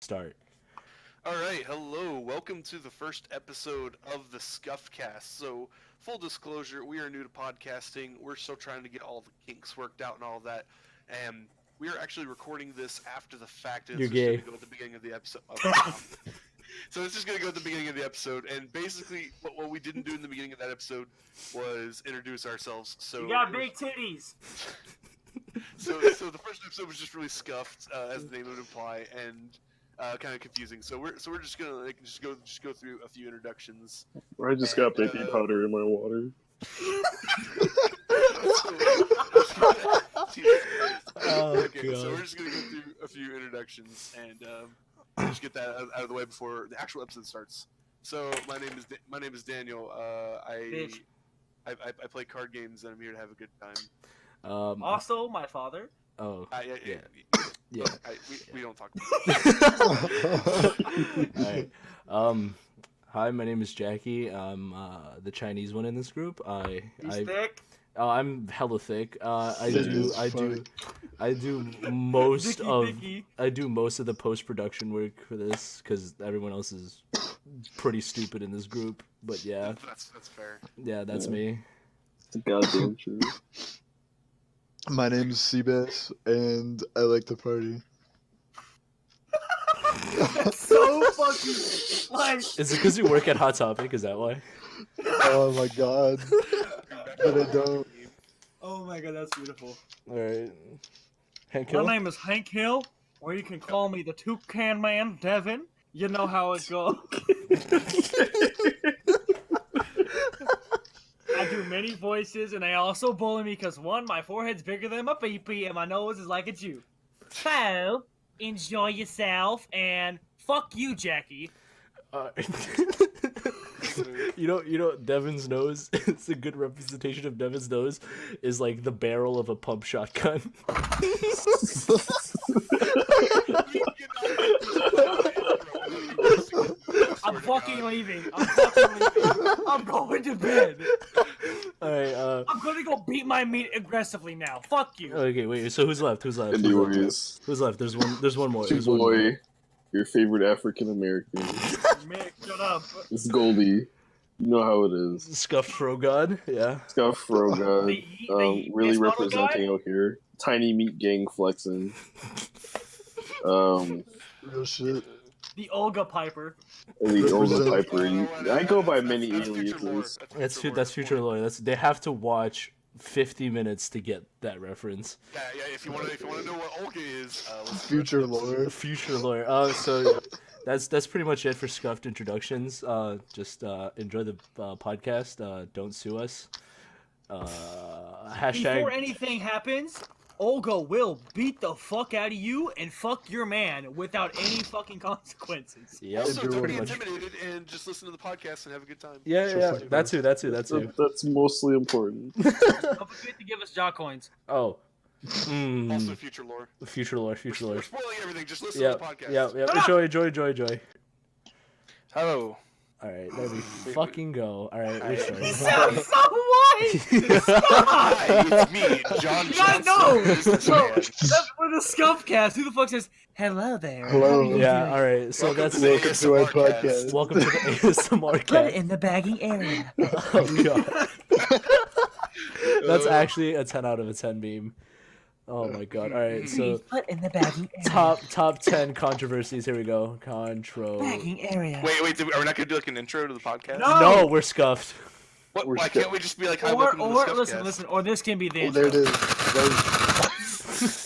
Start. Alright, hello, welcome to the first episode of the Scuffed cast. So, full disclosure, we are new to podcasting. We're still trying to get all the kinks worked out and all that. And we are actually recording this after the fact. You're gay. Going to go at the beginning of the episode. So it's just going to go at the beginning of the episode. And basically, what we didn't do in the beginning of that episode was introduce ourselves. So you got big titties. So the first episode was just really scuffed, as the name would imply, and kind of confusing. So we're just gonna just go through a few introductions. I just got baking powder in my water. Okay, so we're just gonna go through a few introductions and just get that out of the way before the actual episode starts. So my name is Daniel. I play card games and I'm here to have a good time. Also, my father. Oh. Yeah. We don't talk about it. Alright. Hi, my name is Jackie. I'm the Chinese one in this group. He's thick. Oh, I'm hella thick. I do most of the post-production work for this because everyone else is pretty stupid in this group. But yeah, that's fair. Yeah, that's me. It's goddamn true. My name is Seabass, and I like to party. That's so fucking like. Is it because you work at Hot Topic? Is that why? Oh my god. But I don't. Oh my god, that's beautiful. Alright. Hank My Hill? name is Hank Hill, or you can call me the Toucan Man, Devin. You know how it goes. I do many voices, and they also bully me because, one, my forehead's bigger than my pee-pee, and my nose is like a Jew. So, enjoy yourself, and fuck you, Jackie. You know, Devin's nose, it's a good representation of Devin's nose, is like the barrel of a pump shotgun. I'm fucking leaving. I'm going to bed. Alright, I'm gonna go beat my meat aggressively now. Fuck you. Okay, wait, so who's left? Anyways. Who's left? There's one more. Your boy, your favorite African American. Mick, shut up. It's Goldie. You know how it is. Scuffed Fro God, yeah. Scuffed Fro God. The really model representing guy? out here. Tiny meat gang flexing. Real shit. The Olga Piper. The Olga Piper. I go by many aliases. That's future lore. They have to watch 50 minutes to get that reference. Yeah. If you want to know what Olga is, Future lore. Future lore. So that's pretty much it for Scuffed introductions. Just enjoy the podcast. Don't sue us. Hashtag. Before anything happens, Olga will beat the fuck out of you and fuck your man without any fucking consequences. Yep. Also, don't be pretty much. intimidated and just listen to the podcast and have a good time. Yeah. That's who. That's mostly important. Don't forget to give us Jahcoins. Oh. Also, future lore. Future lore. We're spoiling everything. Just listen to the podcast. Yeah. Enjoy. Hello. All right, there we fucking go. All right, we're starting. You sound so white. Hi, it's me, John God, Johnson. no. businessman. That's for the Scuff cast. Who the fuck says hello there? Hello. Yeah, all right. So Welcome that's to the Welcome to our ASMR cast. podcast. welcome to the ASMR Put it cast. in the bagging area. Oh god, that's actually a 10 out of a 10 meme. Oh my god. All right, so Put in the bagging area. top 10 controversies. Here we go. Bagging area. Wait, are we not gonna do like an intro to the podcast? No. No, we're scuffed. What? We're Why can't we just be like, hi, Or welcome to the Scuffed listen, or this can be the Oh, intro. there it is.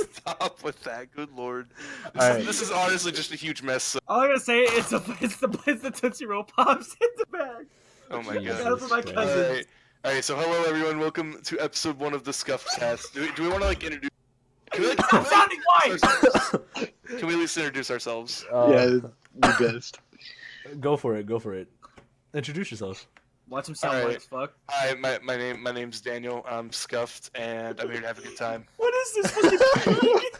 Stop with that, good lord. Alright. This is honestly just a huge mess. So... All I'm gonna say it's the Tootsie Roll pops in the bag. Oh my Jesus god. That's what my Christ. cousin. Alright, so hello everyone, welcome to episode 1 of the Scuffed cast. Do we want to like introduce? Can we, like, Stop sounding white. Can we at least introduce ourselves? Yeah, the best. Go for it. Introduce yourself. Watch him sound Alright. white as fuck. Hi, my name's Daniel. I'm Scuffed, and I'm here to have a good time. What is this fucking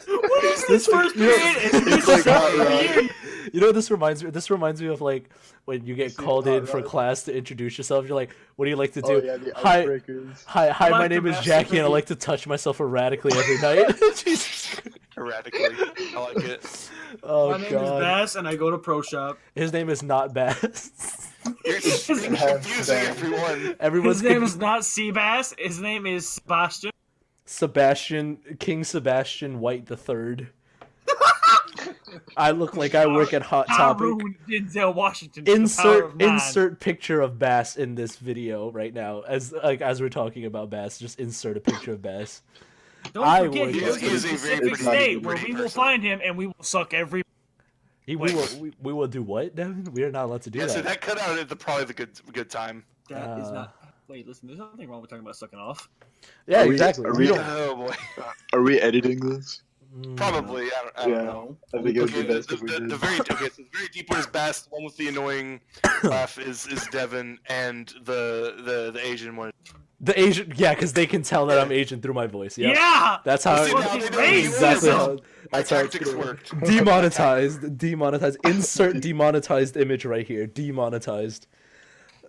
What is this first period? It's like hot rod. You know what this reminds me? This reminds me of like when you get called in for class to introduce yourself. You're like, "What do you like to do?" Oh yeah, the Hi, icebreakers. hi, I my like name to is Jackie, and I masturbate. like to touch myself erratically every night. Jesus. Erratically. I like it. Oh My name is Bass, and I go to Pro Shop. His name is not Bass. You're confusing everyone. Everyone's His name is not Seabass. His name is Sebastian. King Sebastian White the Third. I look like I work at Hot Topic. Denzel Washington. Insert picture of Bass in this video right now. As we're talking about Bass, just insert a picture of Bass. Don't forget, he is lives in a a very specific state where pretty we will person. find him and we will suck every. We will do what, Devin? We are not allowed to do that. So that cut out at probably the good time. That is not. Wait, listen. There's nothing wrong with talking about sucking off. Yeah, exactly. Oh boy. Are we editing this? Probably. I don't know. I think it would be Okay, best if we did. the very deep one is Bass. The one with the annoying laugh is Devin, and the Asian one. The Asian, yeah, because they can tell that I'm Asian through my voice. Yep. Yeah. That's how. See, now they know Exactly racism. how. That's how it's tactics gonna worked. work. Demonetized. Insert demonetized image right here. Demonetized.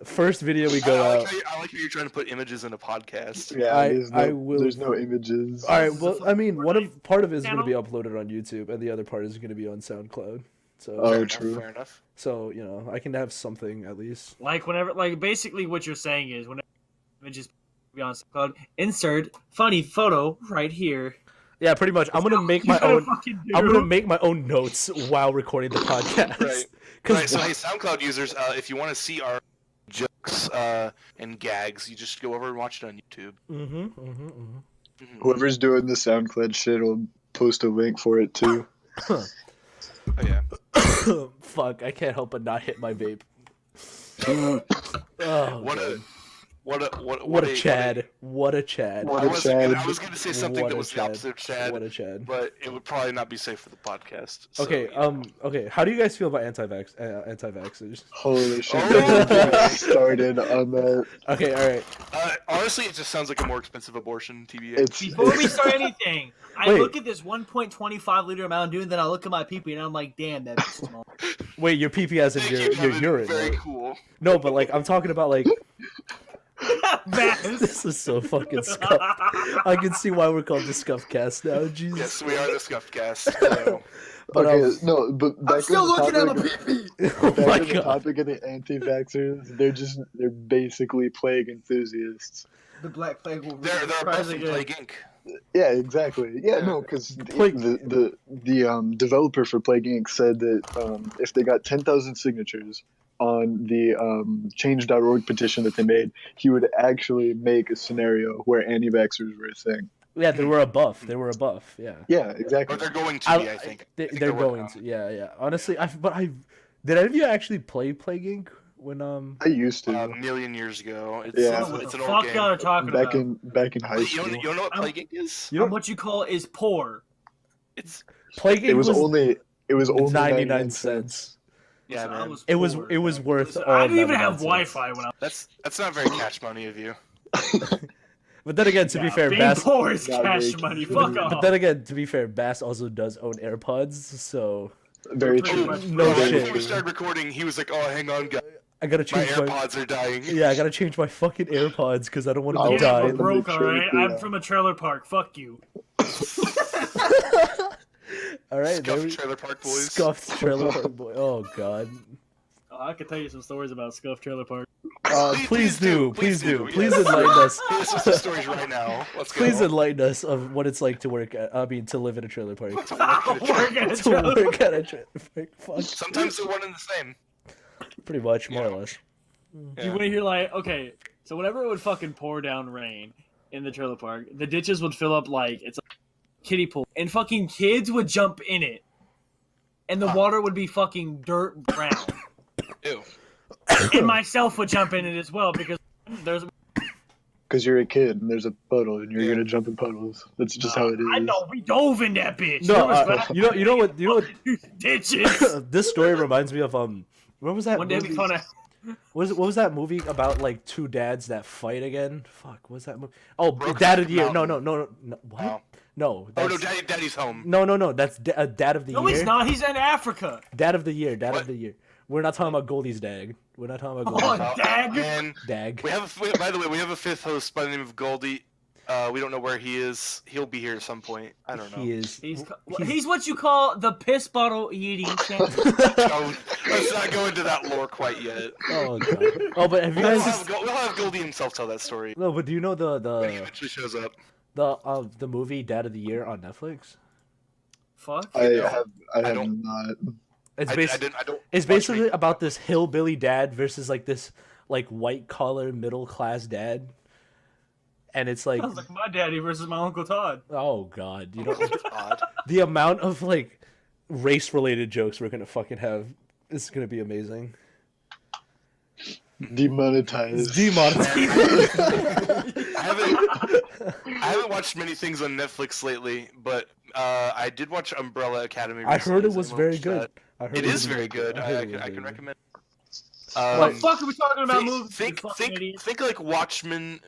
First video we go I out. like how you're trying to put images in a podcast. Yeah, There's no images. All right. Well, I mean, part of it is going to be uploaded on YouTube, and the other part is going to be on SoundCloud. So. Oh, true. Fair enough. So I can have something at least. Like basically what you're saying is whenever images be on SoundCloud, insert funny photo right here. Yeah, pretty much. I'm gonna make my own. I'm gonna make my own notes while recording the podcast. Right. So hey, SoundCloud users, if you want to see our jokes and gags, you just go over and watch it on YouTube. Whoever's doing the SoundCloud shit will post a link for it too. Oh yeah. Fuck! I can't help but not hit my vape. Oh, What a Chad! What a Chad! I was gonna say something that was the opposite of Chad. What a Chad! But it would probably not be safe for the podcast. So, Okay. Okay. How do you guys feel about anti-vaxxers? Holy shit! Oh, Get started on that. Okay. All right. honestly, it just sounds like a more expensive abortion. TBA. Before we start anything, I Wait. look at this 1.25 liter Mountain Dew, and then I look at my pee-pee, and I'm like, damn, that's small. Wait, your PP as in Thank your you, Devin. urine. Very right? cool. No, but like I'm talking about like. Bass. This is so fucking scuffed. I can see why we're called the Scuffed Cast now. Jesus. Yes, we are the Scuffed Cast. So. But, Okay, no, but back I'm still on the looking at my topic, pee-pee. Oh back my on the god. topic of the anti-vaxxers, they're basically plague enthusiasts. The Black Plague will They're rise both in again. Plague Inc. Yeah, exactly. Yeah, no, because Plague- the developer for Plague Inc. said that if they got 10,000 signatures on the change.org petition that they made, he would actually make a scenario where anti-vaxxers were a thing. Yeah, they were a buff. They were a buff. Yeah. Yeah, Or exactly. they're going to be, I think. They're I think working going on to. it. Yeah. Honestly, did any of you actually play Plague Inc. when I used to A million years ago. It's, Yeah. What it's the an old fuck game. y'all are talking back about? in high Wait, school. you don't know what Plague Inc. is? You don't- What you call is poor. It's Plague Inc. It was only 99 cents. yeah, So I man. was It was poor. it was worth Listen, all. I didn't even 99 have cents. Wi-Fi when I was. That's not very cash money of you. But then again, to be fair, Being Bass. poor is Not cash very money. true. Fuck But off. then again, to be fair, Bass also does own AirPods, so Very Pretty true. much. No Right shit. before we started recording, he was like, "Oh, hang on, guys. I gotta My change my. AirPods are dying." Yeah, I gotta change my fucking AirPods because I don't want them Oh, to Yeah, die. we're Let me broke, check alright? the, I'm from a trailer park. Fuck you. All right, there Scuffed we Trailer Park Boys. Scuffed trailer park boy. Oh god. Oh, I could tell you some stories about Scuffed Trailer Park. Please do. Please yes. enlighten us. This is the stories right now. Let's go. Please enlighten us of what it's like to work at. I mean, to live in a trailer park. Work at a To trailer work at a trailer park. Fuck. Sometimes they're one and the same. Pretty much, more or less. Yeah. You want to hear like, okay, so whenever it would fucking pour down rain in the trailer park, the ditches would fill up like it's a kiddie pool, and fucking kids would jump in it, and the water would be fucking dirt brown, Ew. and myself would jump in it as well because there's. Because you're a kid and there's a puddle and you're gonna jump in puddles. That's just how it is. I know we dove in that bitch. No, There was you know what ditches. this story reminds me of what was that One day we movie? found a What was that movie about like two dads that fight again? Fuck, what was that movie? Oh, Brokeback Dad of the Year. No, Mountain. what? Oh. No, Oh no, that's, Daddy's home. no, that's Dad of the No, Year. he's not. He's in Africa. Dad of the Year. Dad What? of the Year. We're not talking about Goldie's Dag. We're not talking about Oh, Goldie's Dag. Man, Dag. by the way, we have a fifth host by the name of Goldie. We don't know where he is. He'll be here at some point. I don't know. He is. He's what you call the piss bottle eating champion. Oh, let's not go into that lore quite yet. Oh god. Oh, but have you We'll guys? have Goldie himself tell that story No, but do you know when he eventually shows up. the movie Dad of the Year on Netflix? Fuck. I have don't- not. It's I basically don't it's watch basically me- about this hillbilly dad versus like this like white collar middle class dad, and it's like Sounds like my daddy versus my Uncle Todd. oh god, you know Odd. the amount of like race related jokes we're gonna fucking have is gonna be amazing. Demonetized. It's demonetized. I haven't watched many things on Netflix lately, but I did watch Umbrella Academy. I heard it recently, was so I very watched good. that. I heard It is very good. I heard I it was can very good. recommend. What the fuck are we talking about? Movies? you Think fucking idiot? like Watchmen.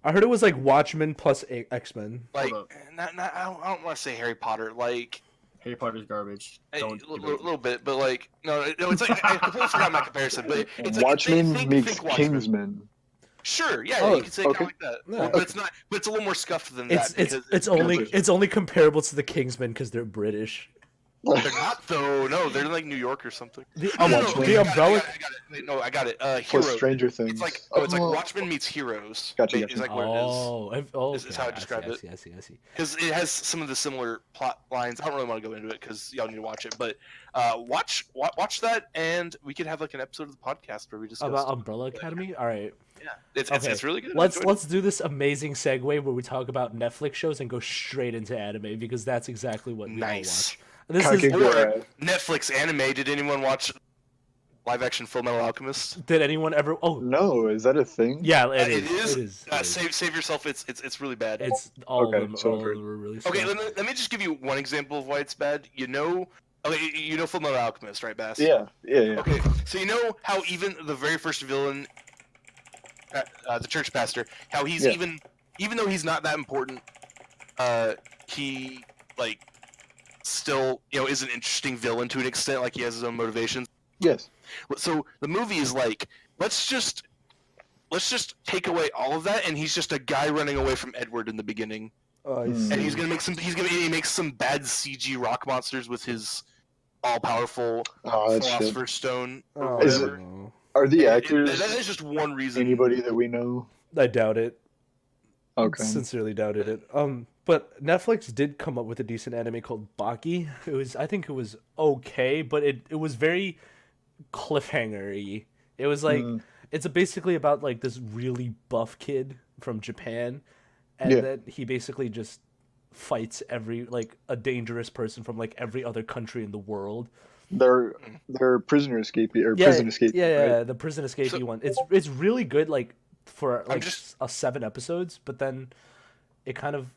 I heard it was like Watchmen plus X-Men. Like Hold I don't want to say Harry Potter. Like Harry Potter's garbage. a Don't. little bit, but like no, it's like I completely forgot my comparison. But it's like, Watchmen think meets Watchmen. Kingsman. Sure, yeah, Oh, you could say okay. kind of like that. Yeah. But it's not. But it's a little more scuffed than that. It's only comparable to the Kingsmen because they're British. They're not though. No, they're like New York or something. The, No, no, Watchmen. wait, the I got it, Umbrella. I got it. Wait, no, I got it. Plus Heroes. Stranger Things. It's like Oh, it's like Watchmen meets Heroes. Gotcha, Is gotcha. like what it is. Oh, Is how I describe it. I see. Because it has some of the similar plot lines. I don't really want to go into it because y'all need to watch it. But watch that, and we could have like an episode of the podcast where we discuss About Umbrella Academy. All right, Yeah, it's really good. I let's enjoyed it. do this amazing segue where we talk about Netflix shows and go straight into anime because that's exactly what we all Nice. watch. This is. Kakegurui. Netflix anime. Did anyone watch live action Full Metal Alchemist? Did anyone ever? Oh, No, is that a thing? yeah, It it is. is. It is. Save yourself. It's really bad. It's all Okay, of them. so All I've of heard. them are really. Okay, slow. let me just give you one example of why it's bad. You know Full Metal Alchemist, right, Bass? Yeah. Okay, so you know how even the very first villain, the church pastor, how he's Yeah. even though he's not that important, he like still is an interesting villain to an extent. Like he has his own motivations. Yes. So the movie is like let's just take away all of that, and he's just a guy running away from Edward in the beginning. Oh, I And see. And he makes some bad CG rock monsters with his all-powerful Oh, that's shit. Philosopher's Stone or Oh, Is whatever. no. Are the That actors is just one reason. anybody that we know? I doubt it. Okay. Sincerely doubted it. But Netflix did come up with a decent anime called Baki. I think it was okay, but it was very cliffhanger-y. It was like it's basically about like this really buff kid from Japan, and Yeah. then he basically just fights a dangerous person from like every other country in the world. They're prisoner escapee or Yeah, prison escape. yeah, right? the prison escapee So- one. It's really good, like for I'm like just- 7 episodes, but then it kind of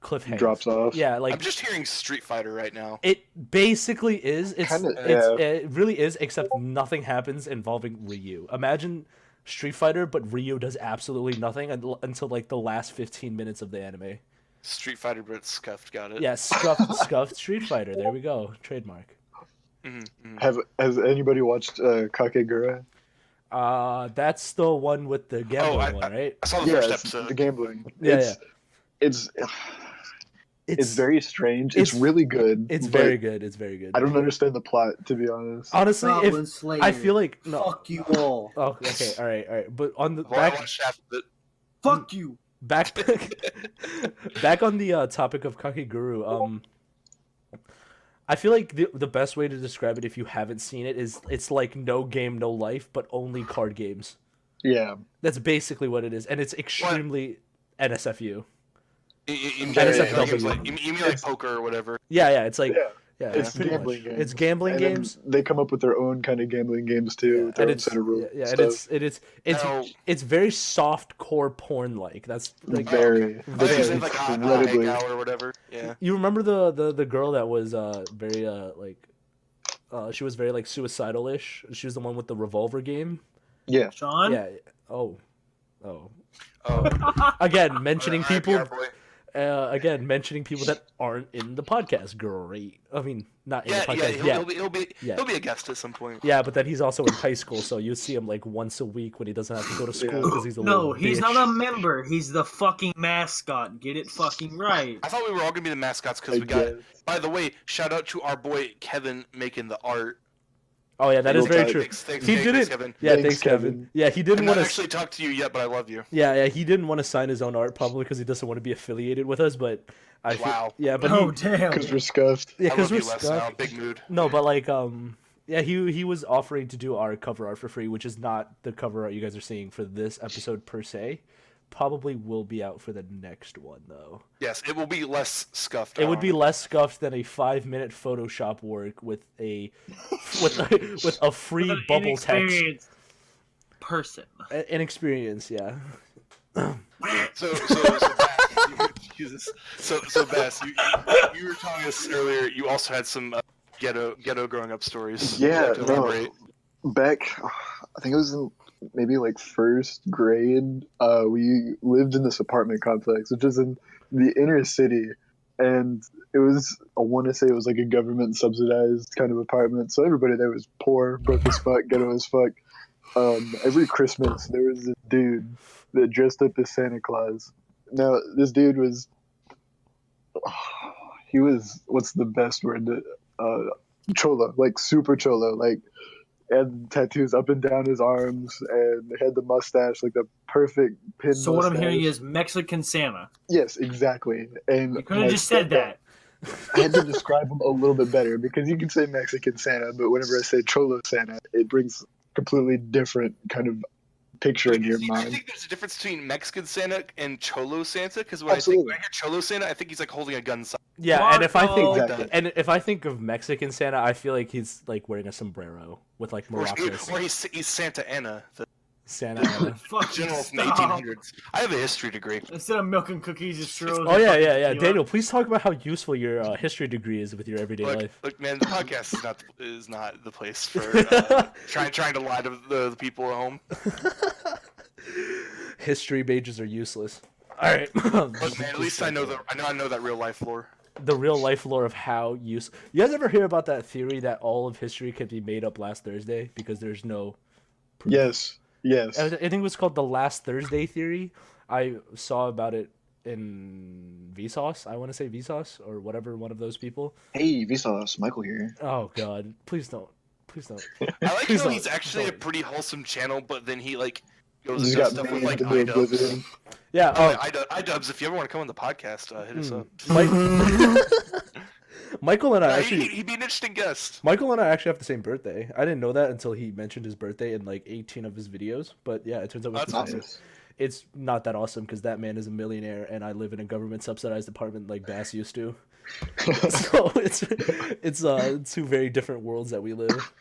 cliffhangers. Drops off. Yeah, I'm like just hearing Street Fighter right now. it basically is. Kinda, It really is, except nothing happens involving Ryu. Imagine Street Fighter, but Ryu does absolutely nothing until like the last 15 minutes of the anime. Street Fighter, but it's scuffed. Got it. Yeah, scuffed Street Fighter. There we go, trademark. Has anybody watched Kakegurui? That's the one with the gambling one, right? I saw the Yeah, first it's episode. the gambling. Yeah, It's very strange. It's it's- really good. It's but very good. It's very good. I don't understand the plot, to be honest. Honestly, Goblin if Slayer. I feel like no. Fuck you all. Oh, okay, all right. But on the Well, I back watched half of it. Fuck you. back back on the topic of Kakegurui, I feel like the best way to describe it if you haven't seen it is it's like No Game No Life but only card games. Yeah. That's basically what it is, and it's extremely NSFU. You NSFW. mean like poker or whatever? Yeah, it's like Yeah. it's It's gambling much. games. It's gambling And then games. they come up with their own kind of gambling games too, with their And own it's set of rules. yeah, and and stuff. Now- it's very soft core porn like. That's like very, I was gonna say very like hot incredibly. hangout or whatever. Yeah. You remember the girl that was very she was very like suicidal-ish. She was the one with the revolver game. Yeah. Sean? Yeah. Oh. Oh. Again, mentioning R.I.P. people. our boy. Again, mentioning people that aren't in the podcast. Great. I mean, not in the podcast. He'll be a guest at some point. Yeah, but then he's also in high school, so you see him like once a week when he doesn't have to go to school because he's a little No, he's bitch. not a member. He's the fucking mascot. Get it fucking right. I thought we were all gonna be the mascots because we got. By the way, shout out to our boy Kevin making the art. Oh yeah, that is very true. Thanks, Kevin. Yeah, thanks, Kevin. Yeah, he didn't want to actually talk to you yet, but I love you. Yeah, he didn't want to sign his own art probably because he doesn't want to be affiliated with us. But Damn. Because we're scuffed. Yeah, because we're scuffed. Big mood. No, but like yeah, he was offering to do our cover art for free, which is not the cover art you guys are seeing for this episode per se. Probably will be out for the next one though. Yes, it will be less scuffed. It would be less scuffed than a 5-minute Photoshop work with a free bubble text person. Inexperience, yeah. So Bass, you were telling us earlier you also had some ghetto growing up stories. Yeah, no. Back, I think it was in maybe like first grade. We lived in this apartment complex, which is in the inner city, and it was, I want to say it was like a government subsidized kind of apartment. So everybody there was poor, broke as fuck, ghetto as fuck. Every Christmas there was this dude that dressed up as Santa Claus. Now this dude was, he was, what's the best word? Cholo, like super cholo, like had tattoos up and down his arms and had the mustache, like the perfect pin. So what I'm hearing is Mexican Santa. Yes, exactly. And you could have just said that. I had to describe him a little bit better because you can say Mexican Santa, but whenever I say Cholo Santa, it brings completely different kind of picture in your mind. I think there's a difference between Mexican Santa and Cholo Santa, because when I hear Cholo Santa, I think he's like holding a gun. Yeah, Marco. and if I think of Mexican Santa, I feel like he's like wearing a sombrero with like maracas. Or he's Santa Anna. Santa Anna. General from the 1800s. I have a history degree. Instead of milking cookies, just throw. Oh yeah. Daniel, please talk about how useful your history degree is with your everyday life. Look, man, the podcast is not the place for trying to lie to the people at home. History majors are useless. All right. Look, man, at least I know that real life lore. The real life lore of how you guys ever hear about that theory that all of history could be made up last Thursday because there's no proof? Yes. I think it was called the Last Thursday theory. I saw about it in Vsauce. I want to say Vsauce or whatever, one of those people. Hey, Vsauce, Michael here. Oh God, please don't. I like how he's actually a pretty wholesome channel, but then he like goes and does stuff with like iDubbbz. Yeah. iDubbbz. If you ever want to come on the podcast, hit us up. Michael and I actually. He'd be an interesting guest. Michael and I actually have the same birthday. I didn't know that until he mentioned his birthday in like 18 of his videos. But yeah, it turns out that's awesome. It's not that awesome because that man is a millionaire and I live in a government subsidized apartment like Bass used to. So it's two very different worlds that we live.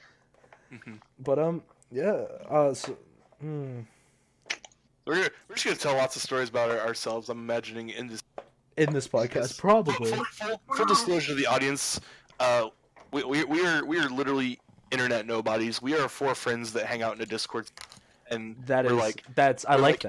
But yeah. We're just gonna tell lots of stories about ourselves. I'm imagining in this podcast, probably. Full disclosure to the audience, we are literally internet nobodies. We are 4 friends that hang out in a Discord, and I like that. I like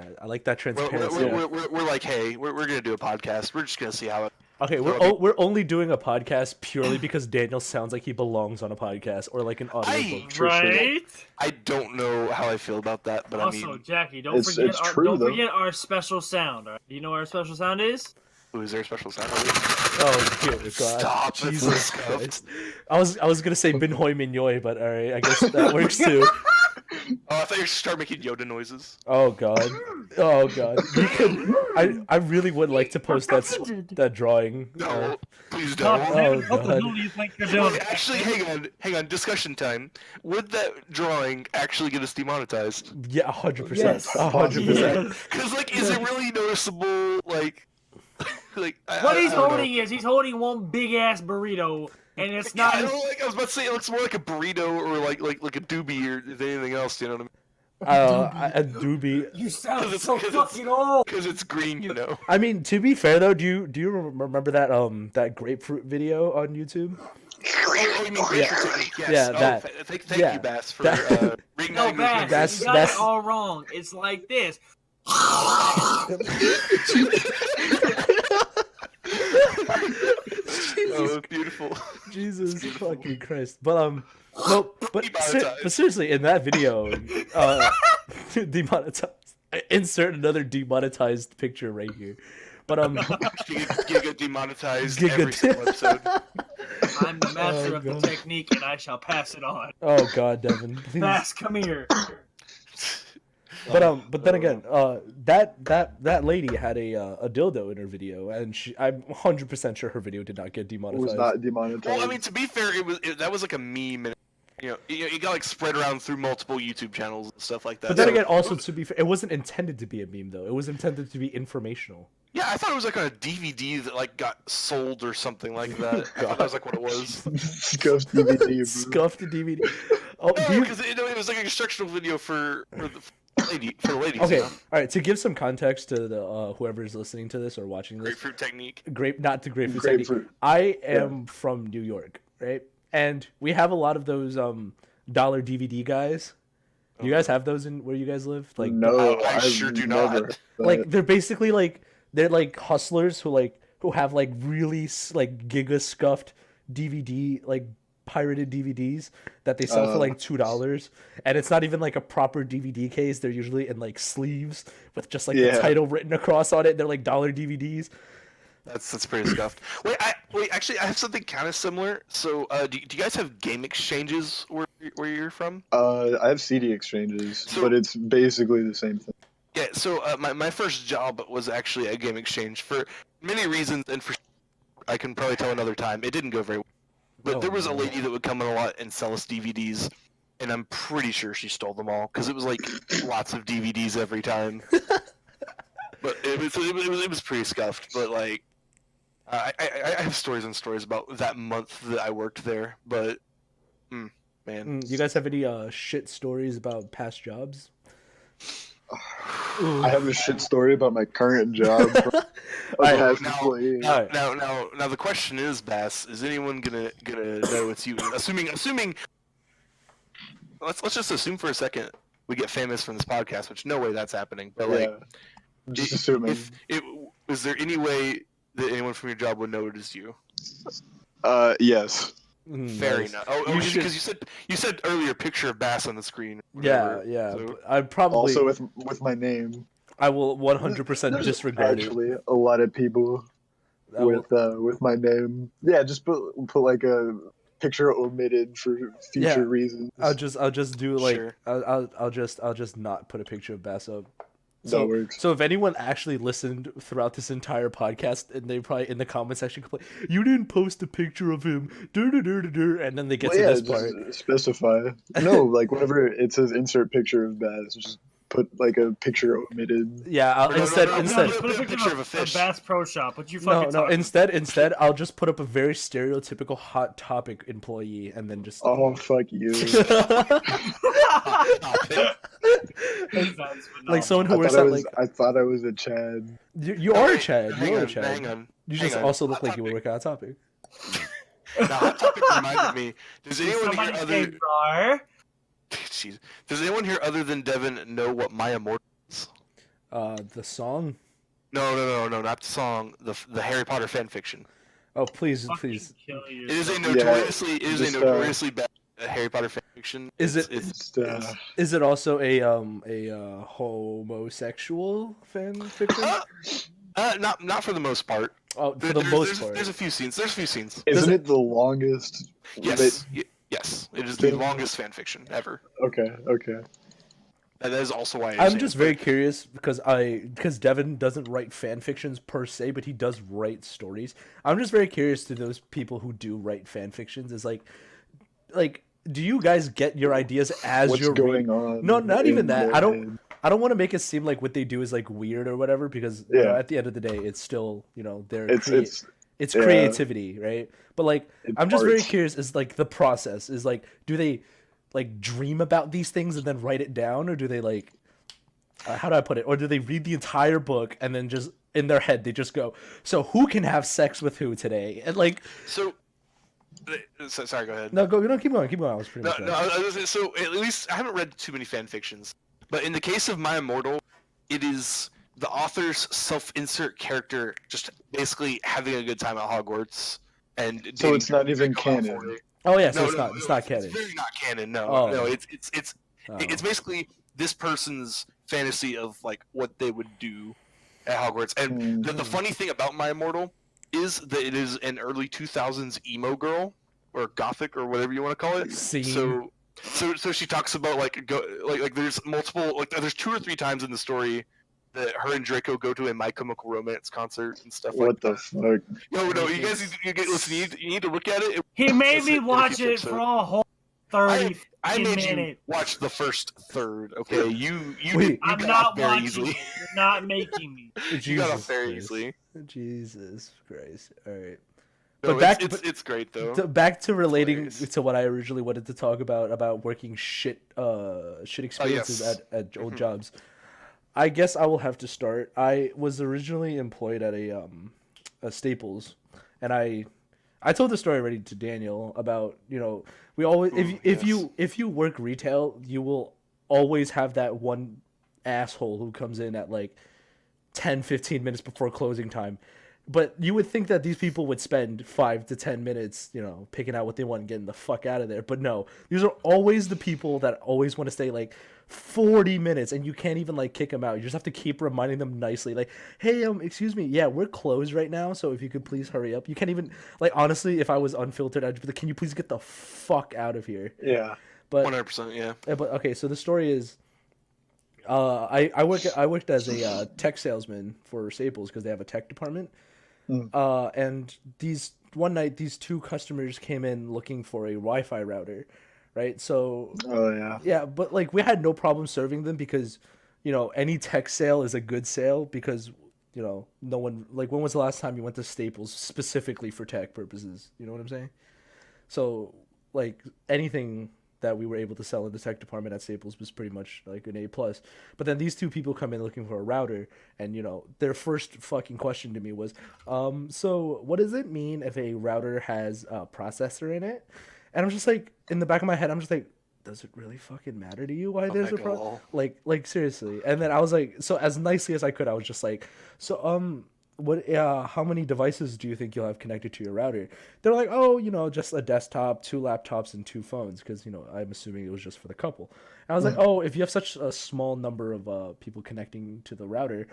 that transparency. We're like, hey, we're gonna do a podcast. We're just gonna see how it. Okay, we're only doing a podcast purely because Daniel sounds like he belongs on a podcast or like an audiobook. Right? I don't know how I feel about that, but also, I mean, Jackie, don't forget our special sound. Right? Do you know what our special sound is? Is there a special sound? Oh dear God! Stop! Jesus Christ! I was gonna say Bin Hoi Min Yoi, but all right, I guess that works too. Oh, I thought you were start making Yoda noises. Oh God! You could. I really would like to post that drawing. No, please don't. Oh God! Wait, actually, hang on. Discussion time. Would that drawing actually get us demonetized? Yeah, 100%. 100%. Because like, is it really noticeable? Like what he's holding is he's holding one big ass burrito, and it's not. I was about to say it looks more like a burrito or like a doobie or anything else. You know what I mean? A doobie. You sound so fucking old. Because it's green, you know. I mean, to be fair though, do you remember that grapefruit video on YouTube? Oh, you mean grapefruit technique? Yes. Yeah, that. Thank you, Bass, for reigniting no, Bass, you got it all wrong. It's like this. Oh, beautiful. Jesus beautiful. fucking Christ. But no, but Demonetized. seriously, in that video, demonetized. Insert another demonetized picture right here. But Giga demonetized Giga every single episode. I'm the master Oh, of the God. technique, and I shall pass it on. oh god, Devin, please. Bass, come here. But then again, that lady had a dildo in her video, and I'm 100% sure her video did not get It demonetized. was not demonetized. Well, I mean, to be fair, that was like a meme, and it got like spread around through multiple YouTube channels and stuff like that. But then So- again, also to be fair, it wasn't intended to be a meme though. It was intended to be informational. yeah, I thought it was like on a DVD that like got sold or something like that. I thought that was like what it was. Scuffed DVD. Bro. Scuffed DVD. Oh, do No, you... because it was like an instructional video for the ladies. Okay, You all know? right. To give some context to the whoever's listening to this or watching this, Grapefruit technique. not to grapefruit. technique. Grapefruit. I am from New York, right? And we have a lot of those dollar DVD guys. Do you guys have those in where you guys live? Like No, I I've sure do never not. heard that. like they're basically they're like hustlers who have like really like giga scuffed DVD like pirated DVDs that they sell for like $2, and it's not even like a proper DVD case. They're usually in like sleeves with just like the Yeah. title written across on it. They're like dollar DVDs. That's pretty scuffed. Wait, actually, I have something kind of similar. So, do you guys have game exchanges where you're from? I have CD exchanges, So- but it's basically the same thing. Yeah. So, my first job was actually a game exchange for many reasons, and for I can probably tell another time. It didn't go very well. But Oh, there was a no. lady that would come in a lot and sell us DVDs, and I'm pretty sure she stole them all because it was like lots of DVDs every time. But it was pretty scuffed. But like, I have stories and stories about that month that I worked there. But man, You guys have any shit stories about past jobs? I have a shit story about my current job. Alright, Past now- employee. Alright. now the question is, Bass, is anyone gonna know it's you? Assuming, let's just assume for a second we get famous from this podcast, which no way that's happening. But like, Yeah. Just assuming. is there any way that anyone from your job would know it is you? Yes. Fair Nice. enough. Oh, You because should- you said earlier picture of Bass on the screen. Yeah, whatever. yeah. So- but I probably Also with my name. I will 100% disregard it. Actually, a lot of people I will- with my name. Yeah, just put like a picture omitted for future Yeah. reasons. I'll just do like Sure. I'll just not put a picture of Bass up. That works. So if anyone actually listened throughout this entire podcast, and they probably in the comment section complain, you didn't post a picture of him, and then they get Well, to yeah, this just part. specify. No, like whenever it says insert picture of Baz, just put like a picture omitted. Yeah, I'll, No, no, instead no, no, instead no, Put a picture of a fish. Bass Pro Shop. What you no fucking no talking instead I'll just put up a very stereotypical hot topic employee, and then just Oh fuck you! That's like someone who I wears thought I that was like I thought I was a Chad. you are a Chad. Hang You are a on, Chad. hang on. You hang just on. also look Hot like you were topic. working on topic. Now, Hot Topic reminded me. Does anyone here Somebody other? say jar. Jeez. Does anyone here other than Devin know what My Immortal is? The song. No, not the song. The Harry Potter fan fiction. Oh please, Fucking please. kill It is a yourself. just, notoriously bad Harry Potter fan fiction. Is it- It's, Just, Is it also a homosexual fan fiction? not for the most part. Oh, for the most part. There's a few scenes. isn't it the longest? Yes, yes. It is the longest fan fiction ever. Okay. That is also why I'm just very curious because Devin doesn't write fan fictions per se, but he does write stories. I'm just very curious to those people who do write fan fictions. Is like, do you guys get your ideas as What's you're going on? No, not even in that. their I don't head? want to make it seem like what they do is like weird or whatever, because you know, Yeah. at the end of the day, it's still their It's it's yeah. creativity, right? But like, It's I'm just very art. curious. Is like the process is like, do they like dream about these things and then write it down, or do they like, how do I put it? Or do they read the entire book and then just in their head they just go, so who can have sex with who today? And like, so. Sorry, go ahead. no, keep going. I was pretty No, much no. done. So at least I haven't read too many fan fictions, but in the case of My Immortal, it is the author's self-insert character just basically having a good time at Hogwarts, and So dating it's not even Draco canon. Malfoy. Oh yeah, so No, it's no, not. It's not canon. It's very not canon. No, Oh. no, Oh. it's basically this person's fantasy of like what they would do at Hogwarts. And the funny thing about My Immortal is that it is an early 2000s emo girl or gothic or whatever you want to call it. Scene. So she talks about like there's multiple like there's 2 or 3 times in the story that her and Draco go to a My Chemical Romance concert and stuff like What the fuck? No, you guys listen. You need to look at it. He made It's me a watch future it for episode. a whole 30 I made you minutes. watch the first third. Okay, you Wait. I'm got not off very watching easily. it. You're not making me. You got off Jesus very Christ. easily. Jesus Christ. All right. No, But back- it's great though. Back to relating hilarious. to what I originally wanted to talk about working shit experiences yes. at old Mhm. jobs. I guess I will have to start. I was originally employed at a Staples, and I told the story already to Daniel about, you know, we always if you work retail, you will always have that one asshole who comes in at like 10-15 minutes before closing time. But you would think that these people would spend 5 to 10 minutes, you know, picking out what they want and getting the fuck out of there. But no, these are always the people that always want to stay like 40 minutes, and you can't even like kick them out. You just have to keep reminding them nicely, like, hey, excuse me, yeah, we're closed right now, so if you could please hurry up. You can't even, like, honestly, if I was unfiltered, I'd be like, can you please get the fuck out of here? Yeah. But 100%, yeah. but okay, so the story is, I worked as a tech salesman for Staples because they have a tech department. And one night these 2 customers came in looking for a Wi-Fi router, right? So yeah, but like we had no problem serving them because, you know, any tech sale is a good sale because, you know, no one, like, when was the last time you went to Staples specifically for tech purposes? You know what I'm saying? So like anything that we were able to sell in the tech department at Staples was pretty much like an A+. But then these 2 people come in looking for a router, and, you know, their first fucking question to me was, so what does it mean if a router has a processor in it? And I'm just like, in the back of my head, I'm just like, does it really fucking matter to you why there's a like seriously? And then I was like, so as nicely as I could, I was just like, so what how many devices do you think you'll have connected to your router? They're like, oh, you know, just a desktop, 2 laptops, and 2 phones, because, you know, I'm assuming it was just for the couple. And I was like, oh, if you have such a small number of people connecting to the router,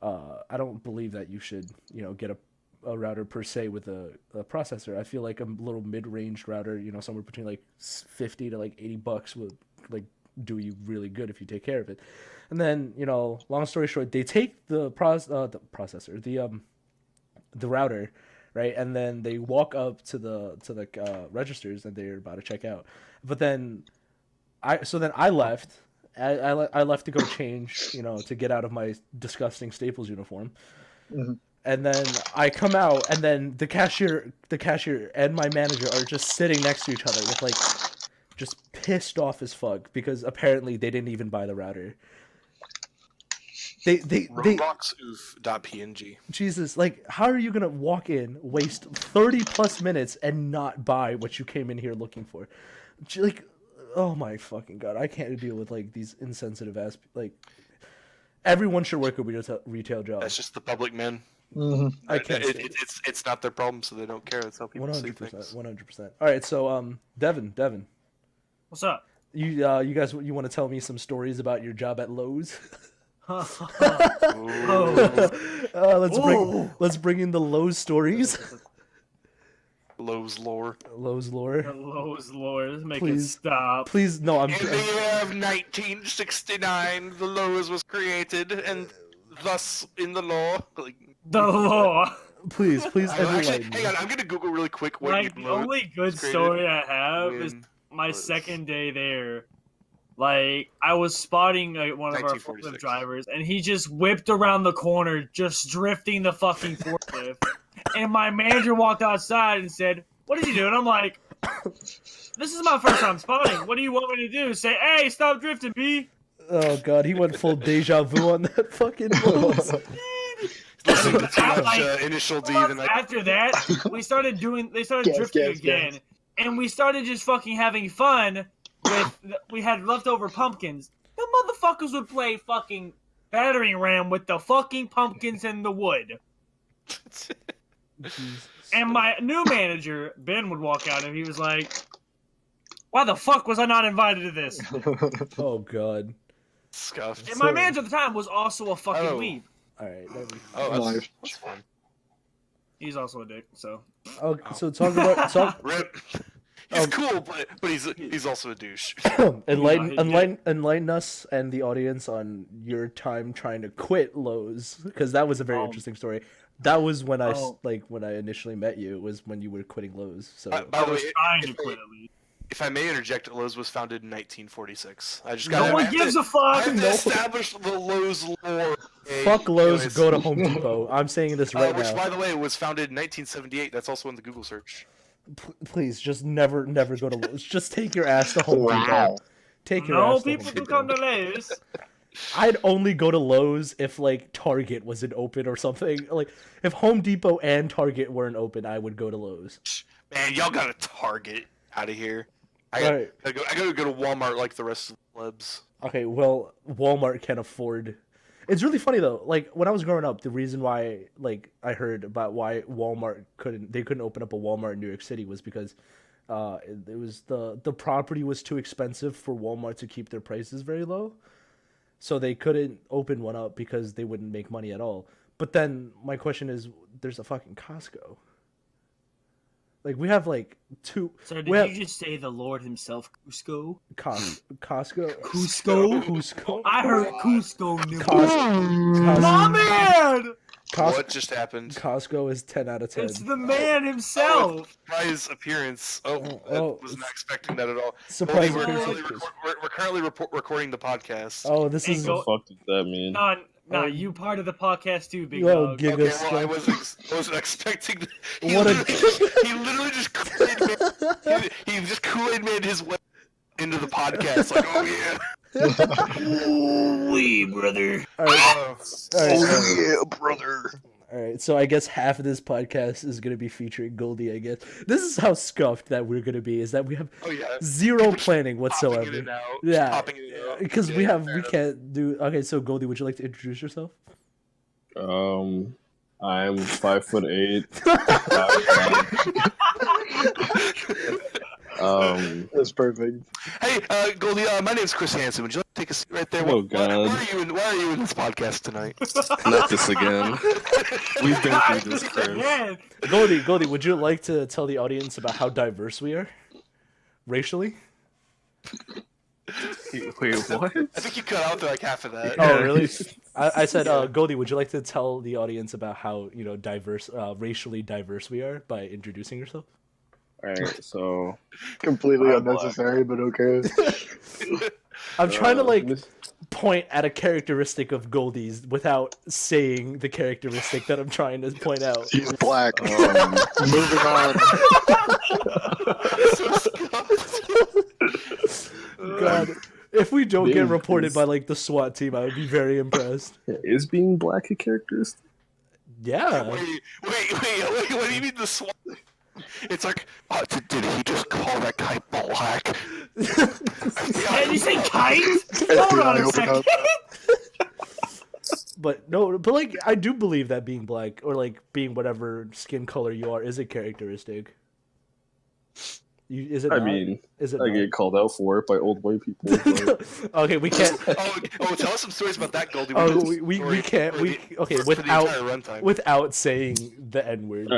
I don't believe that you should, you know, get a router per se with a processor. I feel like a little mid-range router, you know, somewhere between like $50 to like $80 would like do you really good if you take care of it. And then, you know, long story short, they take the processor, the router, right, and then they walk up to the registers and they're about to check out. But then I left. I left to go change, you know, to get out of my disgusting Staples uniform. Mhm. And then I come out, and then the cashier and my manager are just sitting next to each other with like just pissed off as fuck because apparently they didn't even buy the router. They Roblox.png. Jesus, like, how are you gonna walk in, waste 30+ minutes, and not buy what you came in here looking for? Like, oh my fucking god, I can't deal with like these insensitive ass, like, everyone should work a retail job. That's just the public, man. I can't. It's not their problem, so they don't care. That's how people see 100%. things. 100%. All right, so Devin, What's up? you guys, you want to tell me some stories about your job at Lowe's? Let's bring in the Lowe's stories. Lowe's lore. Lowe's lore. Lowe's Lord, make Please. it stop. Please, no, I'm. In the year of 1969, the Lowe's was created, and thus in the law. Like, The law. Please actually, enlighten me. hang on, I'm gonna Google really quick what Like, you the only good created story I have is when my was- second day there. Like, I was spotting one of our 1946. forklift drivers, and he just whipped around the corner, just drifting the fucking forklift. And my manager walked outside and said, "What did you do?" And I'm like, "This is my first time spotting. What do you want me to do? Say, hey, stop drifting, B." Oh god, he went full deja vu on that fucking Lowe's. Listen to too much Like, Initial D months than I. after that, they started Gas, drifting gas, again, gas. and we started just fucking having fun with. We had leftover pumpkins. The motherfuckers would play fucking battering ram with the fucking pumpkins and the wood. And my new manager, Ben, would walk out and he was like, why the fuck was I not invited to this? Oh god. Scuffed. And my manager at the time was also a fucking weeb. Alright. Oh, that's fun. He's also a dick, so. Oh, so talk about Rip. He's cool, but he's also a douche. enlighten us and the audience on your time trying to quit Lowe's, because that was a very interesting story. That was when when I initially met you. It was when you were quitting Lowe's. So by the way, trying to quit at least. If I may interject, Lowe's was founded in 1946. I just No one gives a fuck. I have to establish the Lowe's lore. Fuck Lowe's, go to Home Depot. I'm saying this right which, now. by the way, was founded in 1978. That's also in the Google search. Please, just never go to Lowe's. Just take your ass to Home Depot. Take your ass to Home people Depot. can come to Lowe's. I'd only go to Lowe's if like Target wasn't open or something. Like if Home Depot and Target weren't open, I would go to Lowe's. Man, y'all got a Target out of here. I gotta go to Walmart like the rest of the plebs. Okay, well, Walmart can afford. It's really funny though. Like when I was growing up, the reason why I heard about why Walmart couldn't open up a Walmart in New York City was because it was the property was too expensive for Walmart to keep their prices very low. So they couldn't open one up because they wouldn't make money at all. But then my question is, there's a fucking Costco. Like we have like two. So did you just say the Lord himself, Cusco? Costco. Cusco. I heard Cusco. Costco. My man. What just happened? Costco is 10 out of 10. It's the man himself. Surprise appearance. I was not expecting that at all. Surprise appearance. We're currently recording the podcast. Oh, this is. What the fuck does that mean? No, you part of the podcast too, big dog. Okay, well, I wasn't expecting. He literally just Kool-Aid made his way into the podcast. Like, oh yeah. Wee, brother. All right. Yeah, brother. All right, so I guess half of this podcast is going to be featuring Goldie, I guess. This is how scuffed that we're going to be, is that we have zero planning whatsoever. Yeah, because we can't do... Okay, so Goldie, would you like to introduce yourself? I'm 5'8". That's perfect. Hey, Goldie, my name's Chris Hansen. Would you like to take a seat right there? Oh, God. Why are you in this podcast tonight? Not this again. We've been through this, Chris. Goldie, would you like to tell the audience about how diverse we are? Racially? Wait, what? I think you cut out like half of that. Oh, really? I said, Goldie, would you like to tell the audience about how, diverse, racially diverse we are by introducing yourself? Alright, so... Completely unnecessary, but okay. I'm trying to, point at a characteristic of Goldie's without saying the characteristic that I'm trying to point out. He's black. Moving on. God, if we don't get reported by, the SWAT team, I would be very impressed. Is being black a characteristic? Yeah. Wait, what do you mean the SWAT? It's like, did he just call that guy black? Did you say kite? Hold on a second. But I do believe that being black or being whatever skin color you are is a characteristic. Is it? I not? mean, is it? I not? get called out for it by old white people. Okay, we can't. Tell us some stories about that, Goldie. We can't. Without saying the N-word.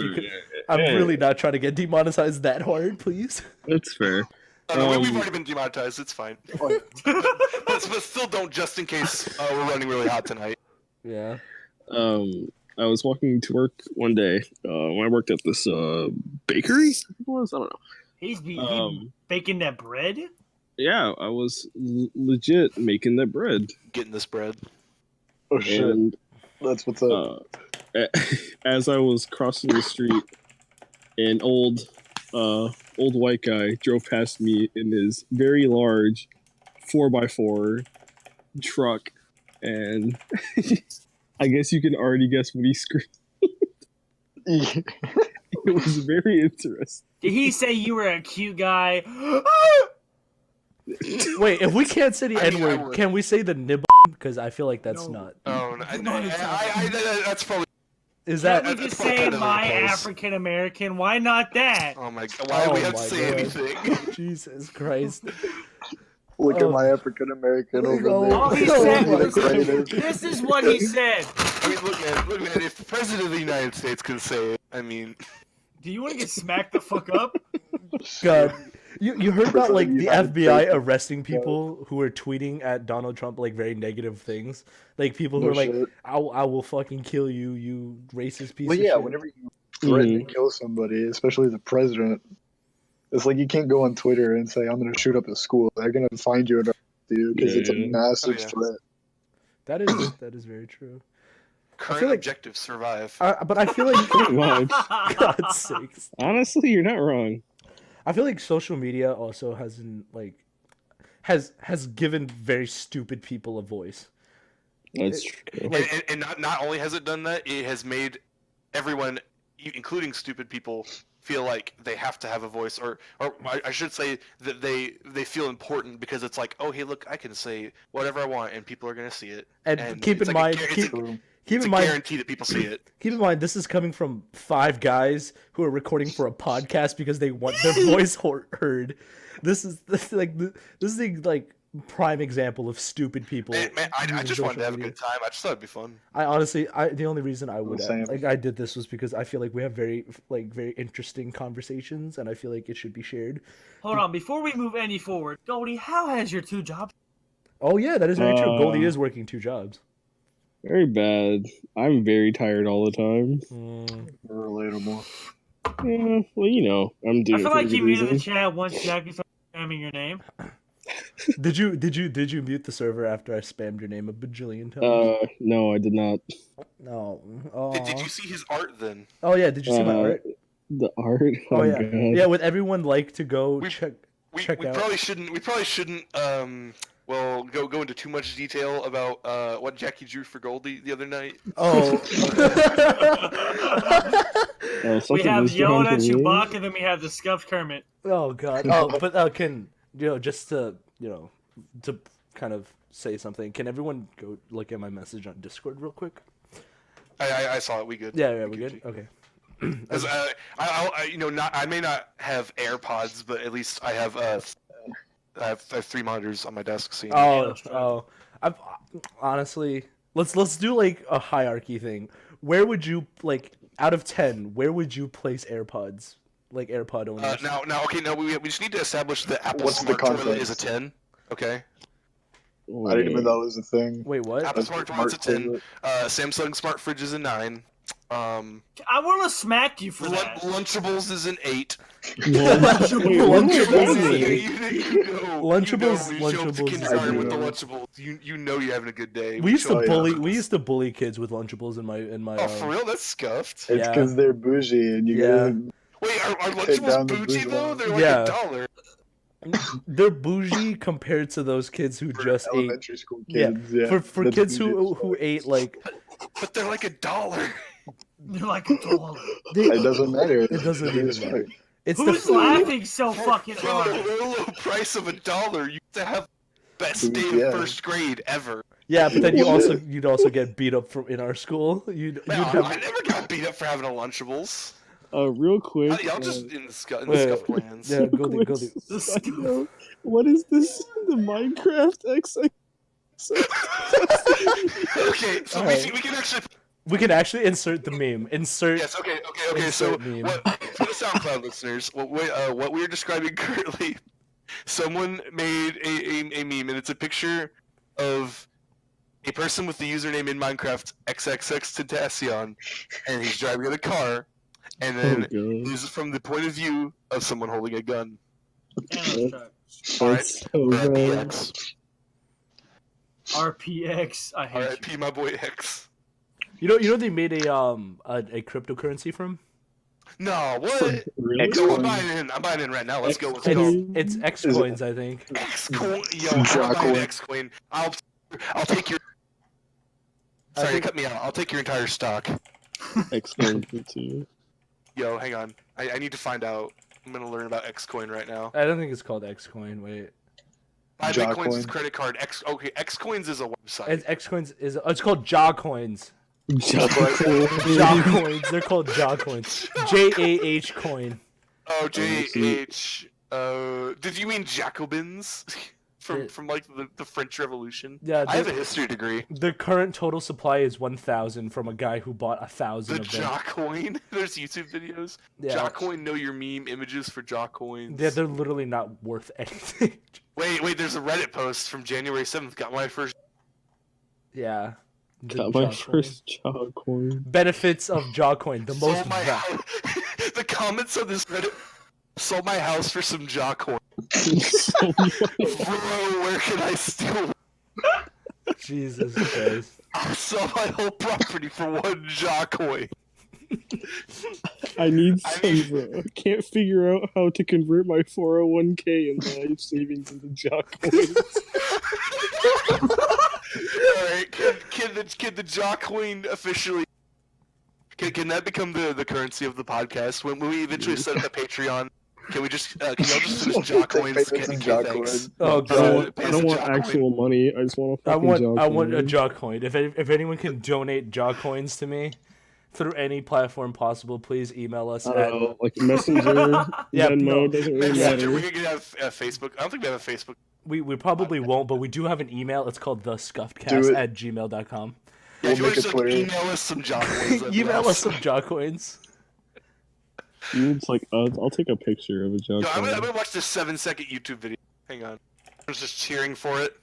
I'm really not trying to get demonetized that hard, please. That's fair. We've already been demonetized. It's fine. but still don't, just in case we're running really hot tonight. Yeah. I was walking to work one day when I worked at this bakery. I think it was. I don't know. He's baking that bread? Yeah, I was legit making that bread. Getting this bread. Oh shit! And, that's what's up. As I was crossing the street, an old white guy drove past me in his very large 4x4 truck, and I guess you can already guess what he screamed. It was very interesting. Did he say you were a cute guy? Wait, if we can't say the N-word, can we say the nib? because I feel like that's No. not. Oh, that's probably. Is Can't that? we just that's probably say kind of my close. African American? Why not that? Oh my god! Why do we have to say anything? Jesus Christ! Look Oh. at my African American over Oh, there. All he Oh said my was, God. "This is what he said." I mean, look, man. If the president of the United States can say it, I mean, Do you want to get smacked the fuck up? God, you heard about like the United FBI States. arresting people who are tweeting at Donald Trump like very negative things, like people who No are like, shit. I will fucking kill you, you racist piece But of yeah, shit." whenever you threaten to kill somebody, especially the president, it's like you can't go on Twitter and say, I'm going to shoot up a school. They're going to find you and arrest you because it's a Yeah. massive Oh, yeah. threat. That is very true. current feel like- objective survive. But I feel like, Pretty much. God's sakes, Honestly, you're not wrong. I feel like social media also has given very stupid people a voice. That's true. Like, and not only has it done that, it has made everyone, including stupid people, feel like they have to have a voice, or I should say that they feel important because it's like, oh hey, look, I can say whatever I want and people are gonna see it. and keep it's in like mind, True. keep it's in a mind, guarantee that people see it. keep in mind, this is coming from 5 guys who are recording for a podcast because they want their voice heard. This is the prime example of stupid people. Man, I using just wanted social to have a media. good time. I just thought it'd be fun. I honestly, the only reason I would Same. I did this was because I feel like we have very interesting conversations, and I feel like it should be shared. Hold on, before we move any forward, Goldie, how has your 2 jobs? Oh yeah, that is very true. Goldie Uh, is working 2 jobs. Very bad. I'm very tired all the time. Relatable. Yeah, well, you know, I'm doing I it feel for a like good you muted the reason. chat once Jackie started spamming your name. Did you mute the server after I spammed your name a bajillion times? No, I did not. No. Did you see his art then? Oh yeah, did you see my art? The art? Oh yeah, God. yeah. Would everyone like to go We- check? We Check out. probably shouldn't. We probably shouldn't. Well, go into too much detail about what Jackie drew for Goldie the other night. Oh. Oh, We something have was drawn Yoda, for me. Chewbacca, then we have the Scuffed Kermit. Oh god. Oh, but can just to to kind of say something? Can everyone go look at my message on Discord real quick? I saw it. We good. Yeah, we good. Okay. 'Cause, I may not have AirPods, but at least I have I have 3 monitors on my desk. So I've honestly, let's do like a hierarchy thing. Where would you out of 10? Where would you place AirPods? Like AirPod owners. now we just need to establish that Apple What's the Smart Toilet context? is a 10. Okay. I didn't even know that was a thing. Wait, what? Apple Smart Toilet's a 10. toilet. Samsung Smart Fridge is a 9. I want to smack you for that. Lunchables is an 8. Lunchables is You an know, Lunchables- when you show up to Lunchables- kindergarten I with the do. Lunchables, you know you're having a good day. We used to Oh, yeah. bully. We used to bully kids with Lunchables in my. Oh, for real? That's scuffed. It's Yeah. because they're bougie and you Yeah. gotta Wait, are Hit down Lunchables the bougie bougie though? line. They're like Yeah. $1. They're bougie compared to those kids who for just ate. elementary school Yeah, kids. Yeah, for that's kids bougie. who ate like. But they're like $1. You're like a dollar. It doesn't matter. It doesn't They're even smart. matter. It's Who's the laughing so fucking For the hard? low, low price of $1, you have to have best day Yeah. of first grade ever. yeah, but then you'd also get beat up from in our school. You'd Man, have I never got beat up for having a Lunchables. Real quick. Y'all just in the scuff Wait, plans. yeah, Goldie. Side note, what is this? The Minecraft XX? Okay, so Alright. we can actually. We can actually insert the meme. Insert. Yes. Okay. So Insert meme. for the SoundCloud listeners, what we're describing currently, someone made a meme, and it's a picture of a person with the username in Minecraft XXXTentacion, and he's driving in a car, and then God. this is from the point of view of someone holding a gun. That's so bad. RIPX. RPX, I hate RIP my boy X. You know they made a cryptocurrency from. No, what? Really? Yo, I'm buying in right now. Let's go. Let's go. It's Xcoins, I think. X-Coin. Yo, I'm buying X-Coin. I'll take your. Sorry, think- cut me out. I'll take your entire stock. X-Men too. Yo, hang on. I need to find out. I'm gonna learn about X-Coin right now. I don't think it's called Xcoin. Wait. Buy Bitcoins Jahcoin. with credit card. Xcoins is a website. And Xcoins is it's called Jahcoins. Jahcoins. Jahcoins. They're called Jahcoins. JAH coin. Oh, JH. Did you mean Jacobins? From like the French Revolution? Yeah, I have a history degree. The current total supply is 1,000 from a guy who bought 1,000 The of them. Jahcoin? There's YouTube videos. Yeah. Jahcoin, know your meme images for Jahcoins. Yeah, they're literally not worth anything. Wait, there's a Reddit post from January 7th. Got my first. Yeah. The Got my Jahcoin. first Jahcoin. Benefits of Jahcoin. The most Sold my house. The comments on this Reddit. Sold my house for some Jahcoin. Bro, where can I steal? Jesus Christ. I'll sell my whole property for one Jahcoin. I need some, bro. I can't figure out how to convert my 401k and life savings into Jahcoins. Alright, can the Jahcoin officially... Can that become the currency of the podcast? When we eventually set up a Patreon, can we just, can y'all just send us Jahcoins? Take Thanks. Jahcoin. Oh god. I don't want actual money. I just want a I fucking Jahcoin. want a Jahcoin. If anyone can donate Jahcoins to me through any platform possible, please email us at Like Messenger, Yeah, Venmo, no. doesn't really Messenger, matter. we could have Facebook. I don't think we have a Facebook. we probably won't, but we do have an email. It's called Do it. thescuffedcast@gmail.com. Yeah, if you We'll want make to a like, Twitter. email us some Jahcoins. that'd be Email us awesome. some Jahcoins. It's like, I'll take a picture of a Yo, I'm Jahcoin. gonna watch this 7-second YouTube video. Hang on. I was just cheering for it.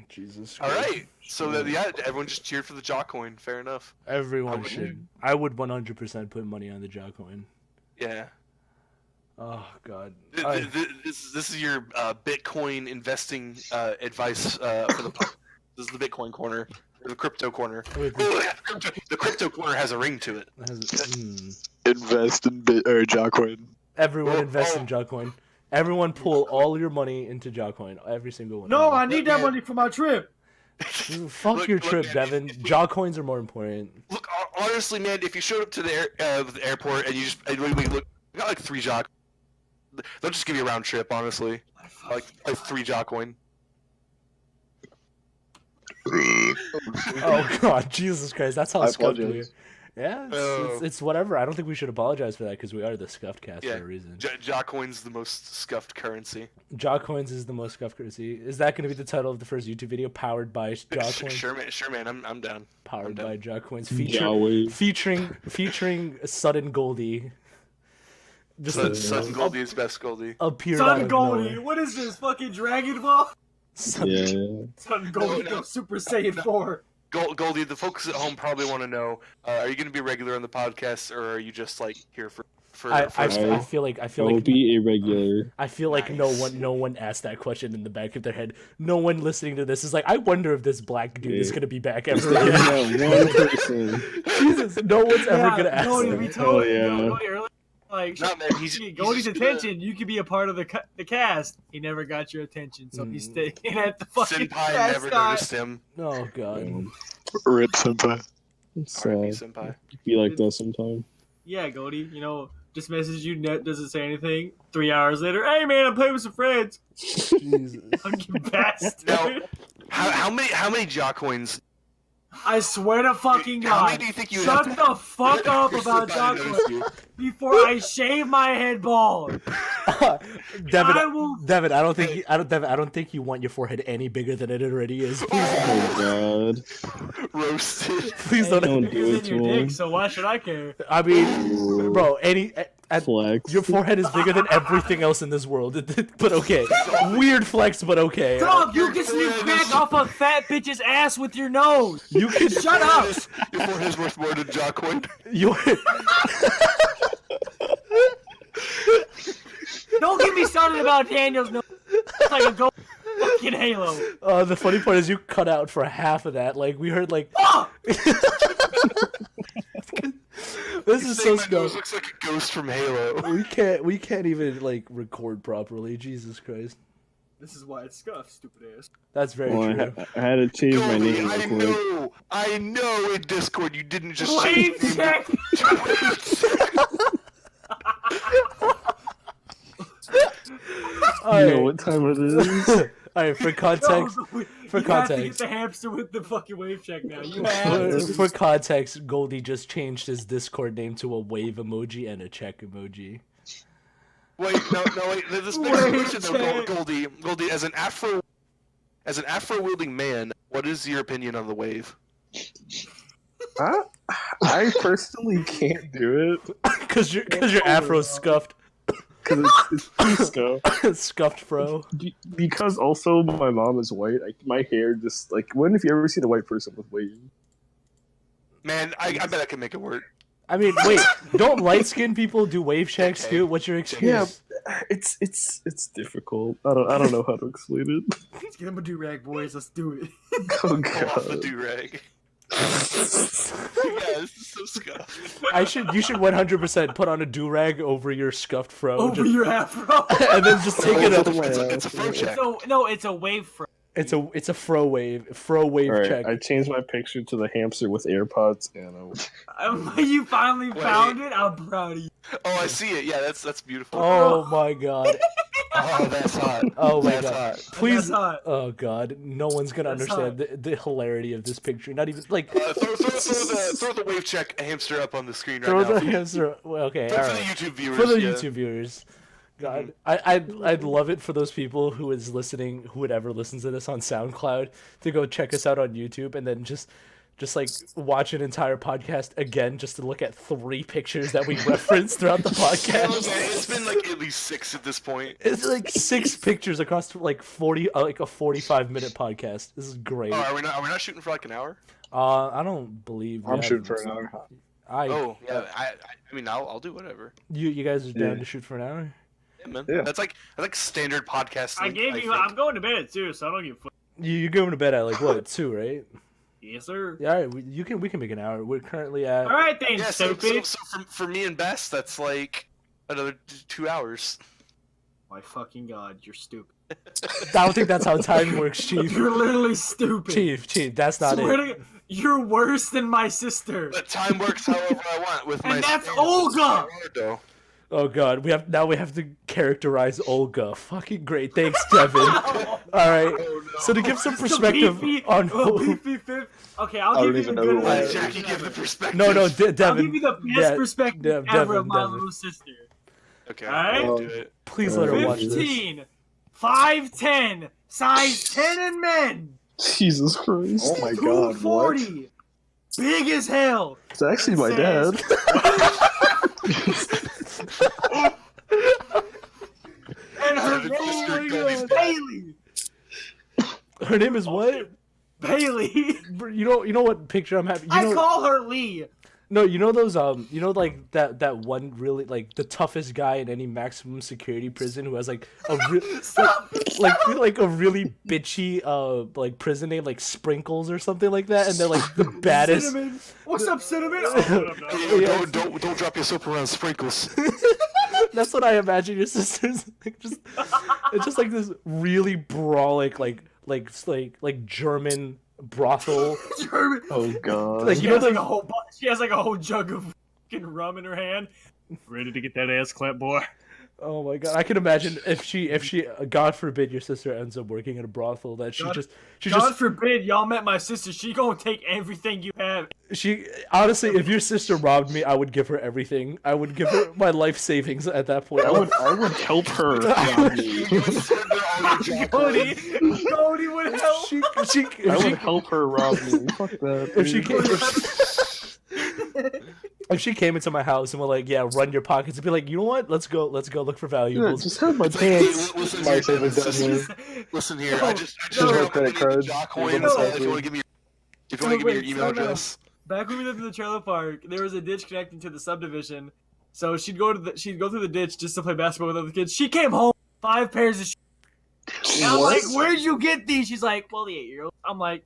Jesus. Alright, so yeah, everyone just cheered for the Jahcoin. Fair enough. Everyone would should. I would 100% put money on the Jahcoin. Yeah. Oh god. This is your Bitcoin investing advice for the. This is the Bitcoin corner, or the crypto corner. Wait, The crypto corner has a ring to it. Invest in Jahcoin. Everyone invest Oh. in Jahcoin. Everyone pull all your money into Jahcoin. Every single one. No, of them. I need that money for my trip. Fuck Look- your look, trip, man, Devin. Jahcoins are more important. Look, honestly, man, if you showed up to the airport and you just look, I got like 3 Jahcoin. They'll just give you a round trip, honestly. Like 3 Jahcoin. Oh god, Jesus Christ, that's how I scuffed we are. apologize. Yeah, Oh. it's whatever. I don't think we should apologize for that because we are the scuffed cast Yeah. for a reason. Jahcoin's the most scuffed currency. Jahcoins is the most scuffed currency. Is that going to be the title of the first YouTube video? Powered by Jahcoins. Sure, man. I'm down. Powered I'm by down. Jahcoins. Yahweh. Featuring Sudden Goldie. Just Son Goldie is best Goldie. appeared out Son of Goldie, nowhere. what is this, fucking Dragon Ball? Son- Yeah. Son Goldie No. goes Super Saiyan 4. Goldie, the folks at home probably want to know: are you going to be regular on the podcast, or are you just like here for? I feel like I will be a regular. I feel like Nice. no one asked that question in the back of their head. No one listening to this is like, I wonder if this black dude is Yeah. gonna be back ever There's again. not one person. Jesus, no one's ever gonna ask Goldie, that. we Hell told yeah. Goldie earlier. Like, No, man, he's Goldie's just gonna- attention, you could be a part of the cast. He never got your attention, so he's Mm. staying at the fucking Senpai never mascot. noticed him. Oh god. Rip senpai. It's R.I.P. Senpai. be like that sometime. Yeah, Goldie, just message you, net doesn't say anything. 3 hours later, hey man, I'm playing with some friends. Jesus. Fucking bastard. Now, how many Jahcoins? I swear to fucking How many God. do you think you Shut have? the fuck up about Senpai knows Jahcoin you. before I shave my head bald. Devin, I will- Devin, I don't think you want your forehead any bigger than it already is. Please, Oh god. Roasted. please Don't don't. do Bigger it than your to him. dick, so why should I care? I mean, bro, Flex. your forehead is bigger than everything else in this world. But okay, weird flex, but okay. Dog, you can sneak crack off a fat bitch's ass with your nose. You can Shut up. Your forehead's worth more than Jahcoin. you. Don't get me started about Daniel's nose. It's like a gold fucking halo. The funny part is you cut out for half of that. Like we heard, like Fuck! this He's is so saying my nose scuffed. looks like a ghost from Halo. We can't even like record properly. Jesus Christ, This is why it's scuffed, stupid ass. that's very Well, true. I had to change my Goldie, name real quick. I know in Discord you didn't just Blade change check! You know what time it is? All right, for context, No, for you have to get context, the hamster with the fucking wave check now. You have to. for context, Goldie just changed his Discord name to a wave emoji and a check emoji. Wait, no, wait. This begs the question though, Goldie, as an afro wielding man, what is your opinion on the wave? I personally can't do it Cause you're Afro scuffed. because it's Cusco. Scuffed fro. Because also my mom is white. My hair just like when have you ever seen a white person with wave? Man, I bet I can make it work. I mean, wait, don't light skinned people do wave checks Okay. too? What's your excuse? It's difficult. I don't know how to explain it. Let's get him a do-rag, boys. Let's do it. Oh Pull off the god. do-rag. Yeah, this is so scuffed. You should 100% put on a do-rag over your scuffed fro. Over your afro. And then just take it up. It's a fro check. No, it's a wave fro. It's a fro wave Alright, check. I changed my picture to the hamster with AirPods and You finally found it. I'm proud of you. Oh, I see it. Yeah, that's beautiful. Oh my god. Oh, that's hot. Oh my That's god. hot. Please. That's hot. Oh god. No one's gonna That's understand the hilarity of this picture. Not even like Throw the wave check hamster up on the screen right throw now. the hamster. Well, okay, For the alright. YouTube viewers. For the yeah. YouTube viewers. God, I'd love it for those people who would ever listen to this on SoundCloud to go check us out on YouTube and then just like watch an entire podcast again just to look at 3 pictures that we referenced throughout the Okay, podcast. it's been like at least 6 at this point. It's like 6 pictures across like 40 like a 45-minute podcast. This is great. Oh, are we not shooting for like an hour? I don't believe I'm shooting for an hour. Oh, yeah. I mean, I'll do whatever. You guys are down Yeah. to shoot for an hour? Yeah, man. Yeah. That's like standard podcast. I gave you. I'm going to bed too, so I don't give a fuck. You're going to bed at like what 2, right? Yes, sir. Yeah, all right. We can make an hour. We're currently at. All right, then, Yeah, so stupid. for me and Bess, that's like another 2 hours. My fucking god, you're stupid. I don't think that's how time works, Chief. You're literally stupid. Chief, that's not Swear it. to- You're worse than my sister. But time works however I want with And my. that's standards. Olga! Though. Oh god, we have to characterize Olga. Fucking great, thanks, Devin. All right, Oh, no. so to give some The perspective beefy- on oh, who. beefy fifth. Okay, I'll I give don't you even the know good who one. I am. Jackie, give the perspective. No, I'll Devin. give you the best De- perspective Devin, ever of my Devin. little sister. Okay, Alright. I'll do it. Please let her watch this. 15, 5'10", size 10 in men, Jesus Christ. Oh my god, what? 240, big as hell. It's actually my Says- dad. And her Devin, name Mr. Goldie's is dad. Bailey. Her name is what? Bailey. You know what picture I'm having? I call her Lee. No, you know those like that one really like the toughest guy in any maximum security prison who has like a like a really bitchy like prison name like Sprinkles or something like that, and they're like the baddest. Cinnamon. What's up, Cinnamon? Oh, what up, Hey, dog? yo, don't drop your soap around sprinkles. That's what I imagine your sister's like. It's just like this really brolic like German brothel. German. Oh god. Like, She you know has like the- a whole she has like a whole jug of fucking rum in her hand. Ready to get that ass clap, boy. Oh my god, I can imagine if she God forbid your sister ends up working at a brothel that God forbid y'all met my sister. She gonna take everything you have. she honestly, if your sister robbed me, I would give her everything. I would give her my life savings at that point. I would help her. Cody would help. I would help her rob me. Fuck that. If she dude. came, if she came into my house and were like, "Yeah, run your pockets," I'd be like, "You know what? Let's go look for Yeah, valuables." just have my It's like, hey, pants. listen My here, favorite Dennis, Devin. listen here. I just no, got credit the cards. Jahcoins, No. if you want to give me your email address. Back when we lived in the trailer park, there was a ditch connecting to the subdivision. So she'd go through the ditch just to play basketball with other kids. She came home 5 pairs of shoes. And I'm like, where'd you get these? She's like, well, the 8-year-old. I'm like,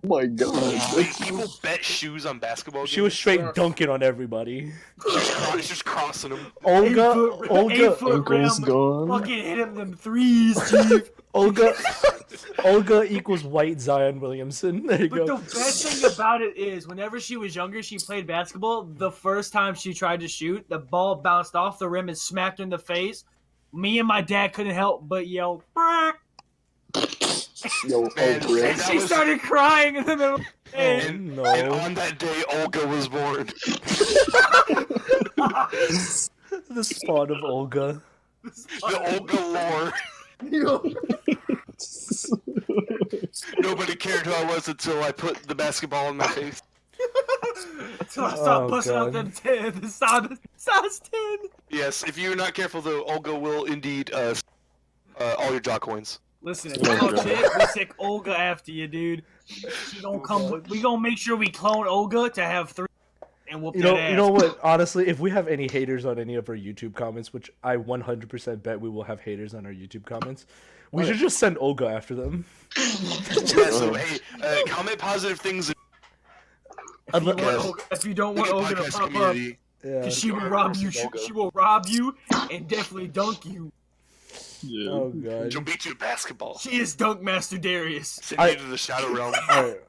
Oh my god. Wait, people bet shoes on basketball games? She was straight dunking on everybody. She's just crossing them. Olga, 8-foot Uncle's rim, gone. fucking hit him them threes, chief. Olga equals white Zion Williamson. There you But go. the best thing about it is, whenever she was younger, she played basketball. The first time she tried to shoot, the ball bounced off the rim and smacked her in the face. me and my dad couldn't help but yell, "Brrr." Yo, Man, oh, and She started crying in the middle of the day. and, no. and on that day, Olga was born. The spawn of Olga. The Olga lore. Nobody cared who I was until I put the basketball in my face. So I stopped Oh, busting out God. the size 10. Yes, if you're not careful, though, Olga will indeed all your Jahcoins. Listen, if you talk shit, we sick Olga after you, dude. She gonna come. We gonna make sure we clone Olga to have 3 and whoop You that know, ass. you know what? Honestly, if we have any haters on any of our YouTube comments, which I 100% bet we will have haters on our YouTube comments, we should just send Olga after them. Yeah, so, hey, comment positive things. If you don't want Olga to pop up, Yeah. cause she will rob you. She will rob you and definitely dunk you. Yeah. Oh god. She'll beat you at basketball. She is Dunk Master Darius. Send you to the Shadow Realm. Alright.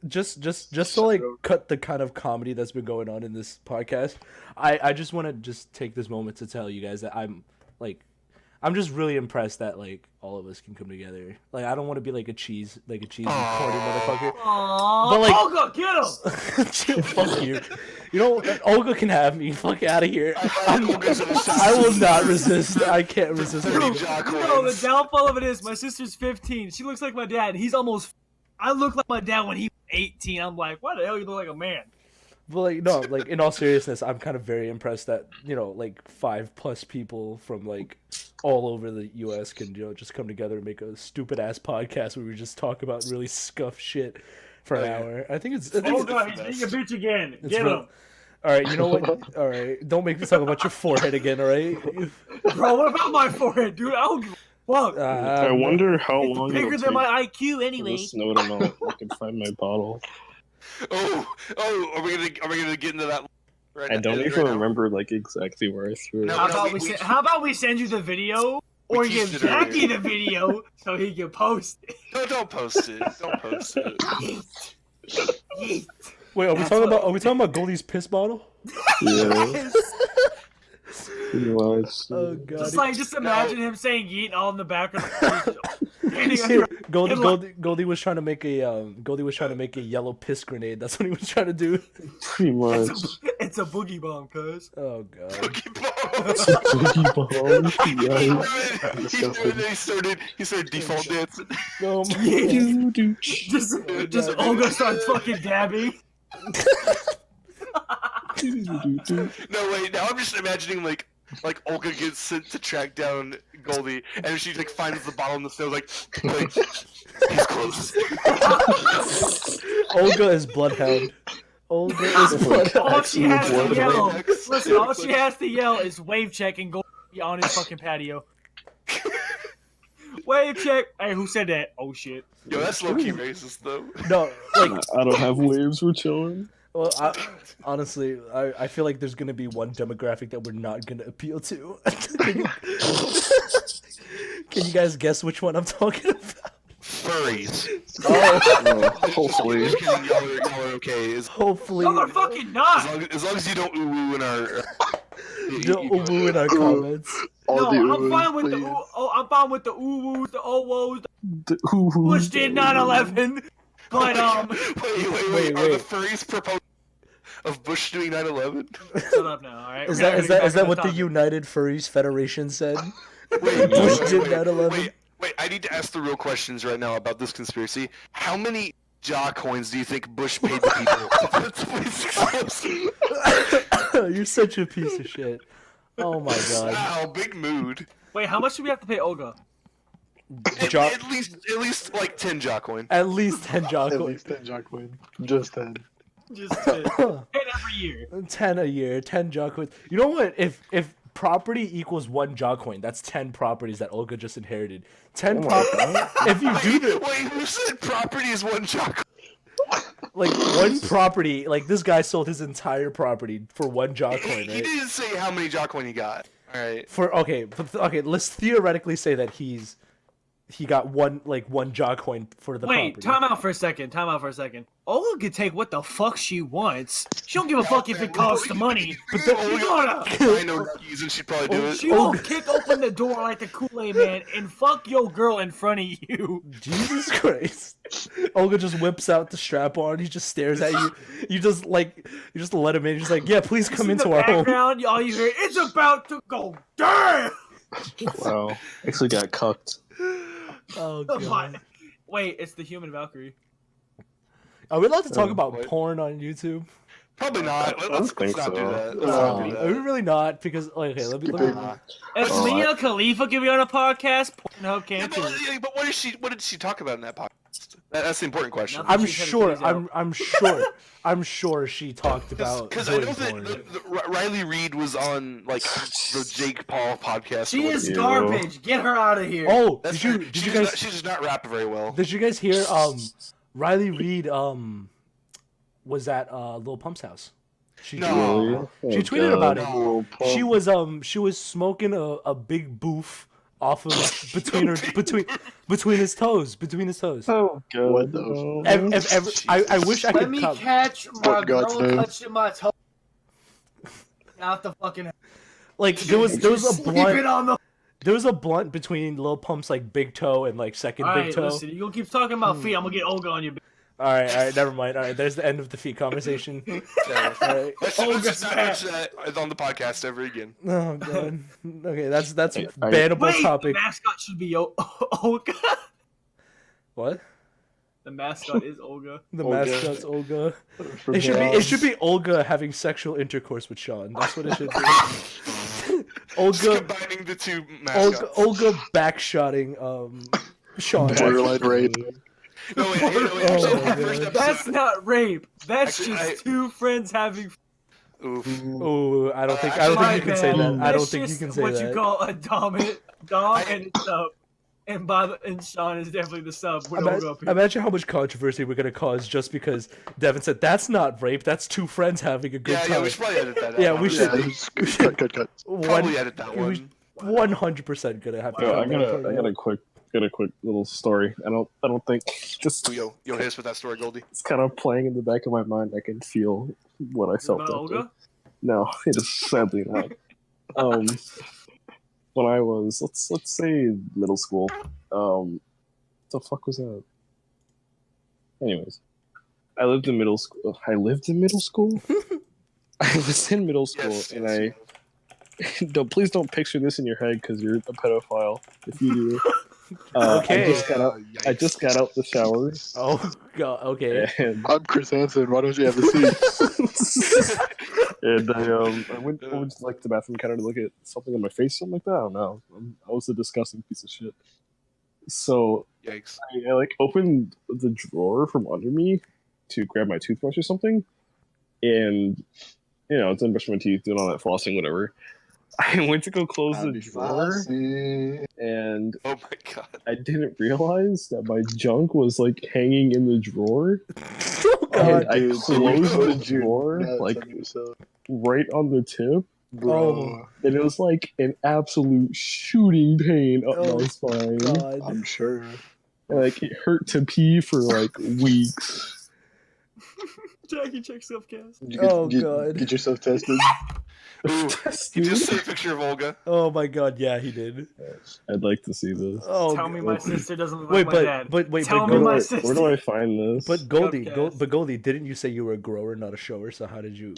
Just to like cut the kind of comedy that's been going on in this podcast, I just want to just take this moment to tell you guys that I'm just really impressed that like all of us can come together. Like I don't want to be like a cheesy corny motherfucker. Aww, But, like- Olga, get him! Chill, fuck you. You know, Olga can have me. Fuck out of here. Olga's an I will not resist. I can't resist. Pretty Olga. Jahcoins. No, the downfall of it is my sister's 15. She looks like my dad. He's almost. I look like my dad when he was 18. I'm like, why the hell you look like a man? But like no, like in all seriousness, I'm kind of very impressed that like 5+ people from like all over the U.S. can just come together and make a stupid ass podcast where we just talk about really scuffed shit for an hour. I think it's. Oh god, he's being a bitch again. It's Get real- him, All right, you know what? All right, don't make me talk about your forehead again. All right. bro. What about my forehead, dude? I don't give a fuck. I wonder how long Bigger it'll than take my IQ, for anyway. this snow to melt. I can find my bottle. Oh, are we gonna get into that? Right I don't right even now? remember like exactly where I threw it. No, How no, about we- how about we send you the video, or give teased it Jackie earlier. the video so he can post it? No, don't post it. Don't post it. Yeet. Wait, are we talking about Goldie's piss bottle? Yeah, pretty much. Oh god. Just imagine him saying yeet all in the background. Goldie was trying to make a yellow piss grenade. That's what he was trying to do. Pretty much. It's a boogie bomb, cuz. Oh god. Boogie bomb. He started default dancing. Oh my Right. Just Olga starts fucking dabbing. No, wait. Now I'm just imagining like Olga gets sent to track down Goldie, and she like finds the bottle in the snow, like he's close. Olga is bloodhound. Olga is bloodhound. All she has to Blood yell. Apex. Listen, all she has to yell is wave check and go on his fucking patio. Wave check. Hey, who said that? Oh shit. Yo, that's low key racist though. No, like, I don't have waves. We're chilling. well, honestly, I feel like there's gonna be one demographic that we're not gonna appeal to. Can you guys guess which one I'm talking about? Furries. Hopefully. Just kidding, y'all are okay. Hopefully, No, they're fucking not. As long as you don't ooh in our. don't woo in our comments. All No, the I'm oohs, fine with the please. ooh. Oh, I'm fine with the ooh-woos, the oh-woos, the Who? Bush did 9/11. But Wait. Are the Wait. furries proposing of Bush doing 9/11? shut up now. All right. Is We gotta that get back what on the topic. United Furries Federation said? Wait, Bush did 9/11. Wait, I need to ask the real questions right now about this conspiracy. How many Jahcoins do you think Bush paid the people? You're such a piece of shit. Oh my god. Wow, big mood. Wait, how much do we have to pay Olga? At least like 10 Jahcoin. At least 10 At Jahcoin. least 10 Jahcoin. Just 10. Just 10 every year. 10 a year, 10 Jahcoins. You know what? If property equals 1 Jahcoin, that's 10 properties that Olga just inherited. 10 properties. If you do the Wait, who said property is 1 Jahcoin? like one property, like this guy sold his entire property for 1 Jahcoin, He right? didn't say how many Jahcoin he got. Alright. Okay, let's theoretically say that he's he got one Jahcoin for the Wait, property. time out for a second. Olga can take what the fuck she wants. She don't give a fuck if it costs the money. But She's I know reason she'd probably do it. She will kick open the door like the Kool-Aid man and fuck your girl in front of you. Jesus Christ. Olga just whips out the strap on. He just stares at you. You just let him in. He's like, yeah, please come into our home. Background, all you hear, it's about to go down. Wow. Actually got cucked. Oh, God. Wait, it's the human Valkyrie. Are we allowed to talk about porn on YouTube? Probably not. Let's not do that. Let's Are not do we that. really not? Because, okay, let me If Mia Khalifa could be on a podcast, Pornhub Yeah, can too. but what did she talk about in that podcast? That's the important question. Nothing. I'm sure she talked about Because I know porn. that Riley Reid was on like the Jake Paul podcast. She or is whatever. garbage. Get her out of here. Oh, That's did she you guys does not rap very well. did you guys hear Riley Reid was at Lil Pump's house? She No. she tweeted about it. No. She was smoking a big boof off of between his toes. Oh god. What the? I wish I Let could me come. catch my What God's girl name? touching my toe. Not the fucking. Like there was a blunt. On the. There was a blunt between Lil Pump's like big toe and like second All big right, toe. listen. You gonna keep talking about feet? I'm gonna get Olga on you. All right, never mind. All right, there's the end of the feet conversation. All right. Let's not mention that on the podcast ever again. Oh god. Okay, that's I- bannable Wait, topic. the mascot should be Olga. What? The mascot is Olga. The Olga. mascot's Olga. From It should be Olga having sexual intercourse with Sean. That's what it should be. Just Olga combining the two mascots. Olga backshotting Sean. borderline rape. No, wait, Oh, actually, the my first God. episode. That's not rape. That's Actually, just two friends having. Oof. Oh, I don't think My you can say bad. that. I don't That's think you just can say what that. you call a dom and a sub. And Sean is definitely the sub. With Olga up here. Imagine how much controversy we're gonna cause just because Devin said that's not rape. That's two friends having a good Yeah, time. we should probably edit that out. Yeah, we should. Cut. Probably edit that one. 100% gonna have to. Yo, cut I that got a quick little story. I don't think just Yo, hit us with that story, Goldie. it's kind of playing in the back of my mind. I can feel what I felt. About after. Olga? No, it is sadly not. When I was let's say middle school. The fuck was that? Anyways, I lived in middle school. I was in middle school, Yes, and I please don't picture this in your head because you're a pedophile. If you do, Okay. I just got out the shower, Oh god. Okay. and I'm Chris Hansen. Why don't you have a seat? and I went to like the bathroom counter to look at something on my face, something like that. I don't know. I was a disgusting piece of shit. So Yikes. I like opened the drawer from under me to grab my toothbrush or something, and it's in brushing my teeth, doing all that flossing, whatever. I went to go close the drawer, and Oh my god. I didn't realize that my junk was like hanging in the drawer. Oh And god. I Dude, so closed you the put your drawer nuts like on yourself. right on the tip, Bro, and it was like an absolute shooting pain up Oh, my spine. God. I'm sure. And, like it hurt to pee for like weeks. Jackie, check self-cast. Oh, God. Get yourself tested. Ooh, you just see a picture of Olga. Oh my god. Yeah, he did. I'd like to see this. Oh. Tell me my sister doesn't look Wait, like my dad. but wait, Tell but me Goldie, my Where sister. do I find this? but Goldie, Upcast. Goldie, didn't you say you were a grower, not a shower? So how did you?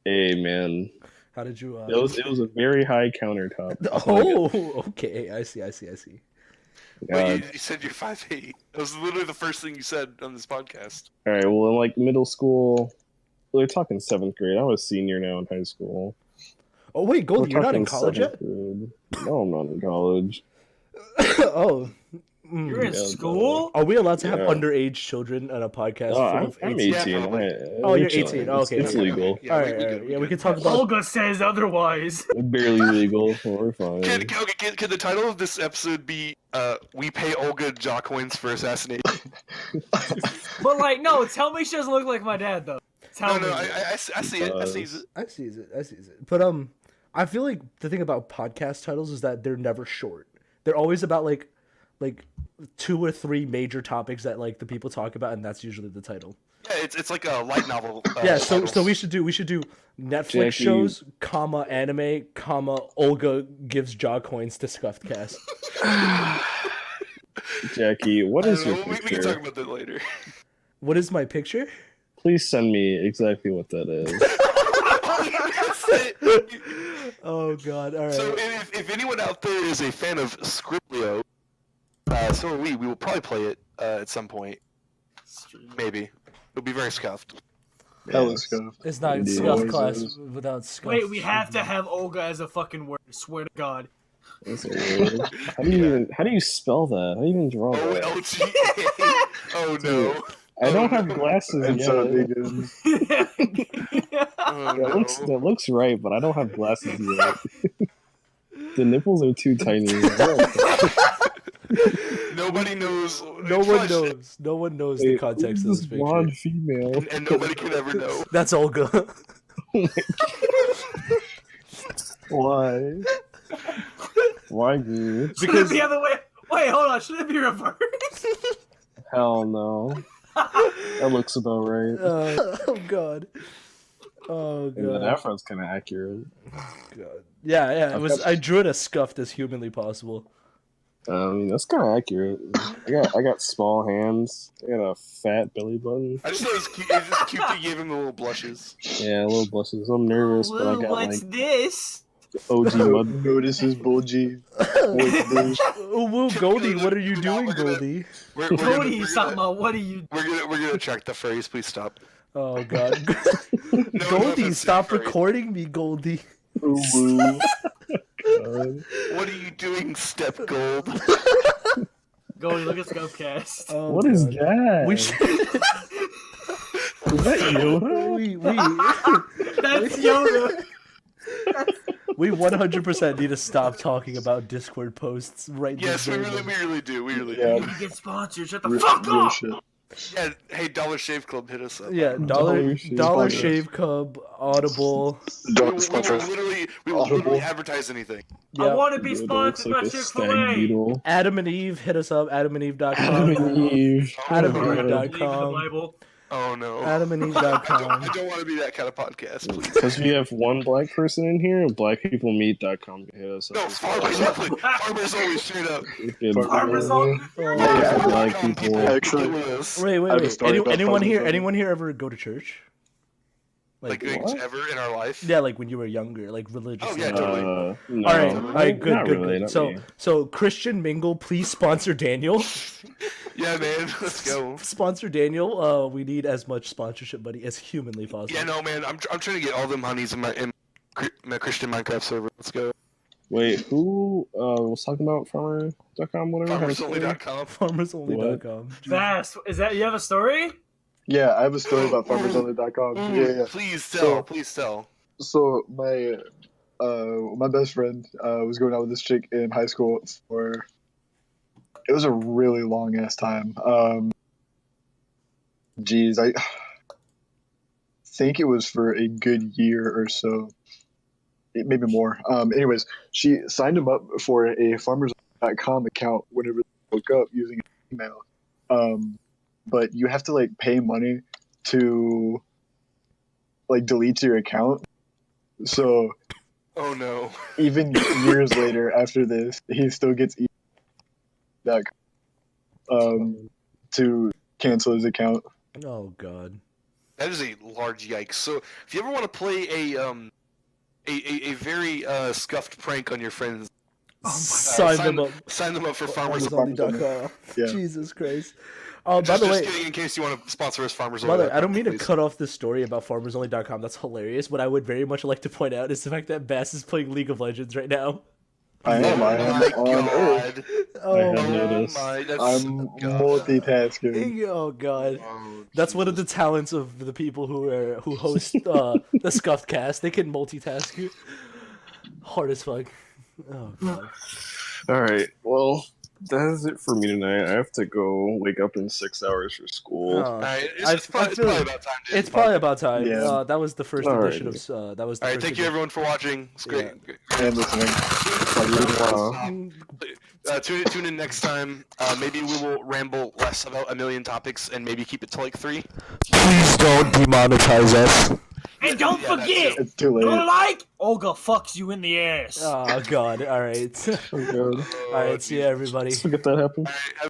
Hey man, How did you? it was a very high countertop. Oh, okay. I see. Wait, you said you're 5'8". That was literally the first thing you said on this podcast. All right, well, in like middle school, we're talking 7th grade. I'm a senior now in high school. Oh wait, Goldie, you're We're not in talking college yet? 7th grade. No, I'm not in college. Oh. You're in Yeah, school? Are we allowed to have Yeah. underage children on a podcast? No, full I'm of 18. Yeah, probably. Oh, you're It's 18. Oh, okay. It's Yeah, legal. Yeah, All we right, good, yeah, we good. can talk about. Olga says otherwise. Barely legal. We're fine. Can the title of this episode be "We Pay Olga Jahcoins for Assassination"? But like, no, tell me she doesn't look like my dad though. Tell No, me. I see it. I see it. I sees it. But I feel like the thing about podcast titles is that they're never short. They're always about like like 2 or 3 major topics that like the people talk about, and that's usually the title. Yeah, it's like a light novel. Yeah, so titles. we should do Netflix Jackie. shows, anime, Olga gives Jahcoins to Scuffed cast. Jackie, what is your We can picture? talk about that later. What is my picture? Please send me exactly what that is. Oh god, alright. So if anyone out there is a fan of Scriblio, so are we. We will probably play it at some point. Maybe. It'll be very scuffed. Hella Scuffed. It's not Indeed. Scuffed Always class is. without Scuffed. Wait, we have to have Olga as a fucking word. Swear to God. That's a word. How do you spell that? How do you even draw that? OLGA. Oh no. I don't have glasses It's yet. so big. Oh, That looks right, but I don't have glasses yet. The nipples are too tiny. Nobody knows. No one knows. No one knows the context of this picture. Blonde female. And nobody can ever know. That's Olga. Why? Why me? Should it be the other way? Wait, hold on. Should it be reversed? Hell no. That looks about right. Oh god. Oh And the god. afro's kind of accurate. God. Yeah. It was. I drew it as Scuffed as humanly possible. I mean, that's kind of accurate. I got small hands. I got a fat belly button. I just thought it was cute. It's just cute that you gave him the little blushes. Yeah, a little blushes. I'm nervous, but I Whoa, got what's like this? OG mud. Notices bulgy. What's this? Oh, woo, Goldie, what are you doing, Goldie? What are you talking about? What are you? We're gonna check the phrase. Please stop. Oh god. No, Goldie, that's stop right. recording me, Goldie. Ooh, woo. What are you doing, Step Gold? Go and look at Scuffcast. Oh, What is God. that? We should. Is that Yoda? That's Yoda. We 100% need to stop talking about Discord posts right Yes, this we very really do. We really Yeah. do. You get sponsored. Shut the Real fuck up. shit. Yeah. Hey, Dollar Shave Club, hit us up. Yeah, Dollar Dollar Shave Shave Club, Audible. Don't sponsor us. We will literally Audible. advertise anything. I Yeah. want to be Yoda looks sponsored like by a stag Chick-fil-A. beetle. Adam and Eve, hit us up, adamandeve.com. Adam and Eve. Adamandeve.com. Believe in the Bible. Oh no. adamandeve.com. I don't want to be that kind of podcast, please. Because we have one black person in here, and blackpeoplemeet.com can hit us up. No, farmers only straight up. Farmers only. Yeah, black people. Actually, Wait. I have a story about Anyone farmers only. here ever go to church? Like what? ever in our life? Yeah, like when you were younger, like religious. Oh, yeah, like- totally. No. All right, good, Not good, really, good. not So, me. so Christian Mingle, please sponsor Daniel. Yeah, man. Let's go. Sponsor Daniel. We need as much sponsorship money as humanly possible. Yeah, no, man. I'm trying to get all them honeys in my Christian Minecraft server. Let's go. Wait, who was talking about farmer.com, whatever? How to say it? Farmersonly.com. Farmersonly.com. Fast. Is that you have a story? Yeah, I have a story about farmersonly.com. Yeah. Please tell. So- Please tell. So my best friend was going out with this chick in high school for it was a really long ass time. I think it was for a good year or so, maybe more. Anyways, she signed him up for a farmers.com account whenever they woke up using an email. But you have to like pay money to like delete your account. So Oh no. even years later after this, he still gets that to cancel his account. Oh god. That is a large yikes. So if you ever want to play a very scuffed prank on your friends, Sign them up. sign them up for farmers. Farmersonly.com. Yeah. Jesus Christ. By Just the way, kidding, in case you want to sponsor us, farmers. by the way, I don't mean to cut off this story about farmersonly.com. That's hilarious. What I would very much like to point out is the fact that Bass is playing League of Legends right now. I am my on Earth. god. Oh, have Oh noticed. my. That's, I'm God. multitasking. oh god. Oh, That's one of the Jesus. talents of the people who host the Scuffed Cast. They can multitask. Hard as fuck. Oh god. All right. Well, that is it for me tonight. I have to go wake up in 6 hours for school. Oh, Alright, I it's probably feel- about time. Dude. it's probably about time. Yeah. That was the first Alright. edition of. That was the Alright, first thank you edition. everyone for watching. It's great. Yeah. And listening. Wow. Tune in next time. Maybe we will ramble less about a million topics and maybe keep it to like 3. Please don't demonetize us. And don't forget, It's too late. don't like Olga fucks you in the ass. Oh god. All right. Oh god. All right. See ya, everybody. Look at that happen. All right,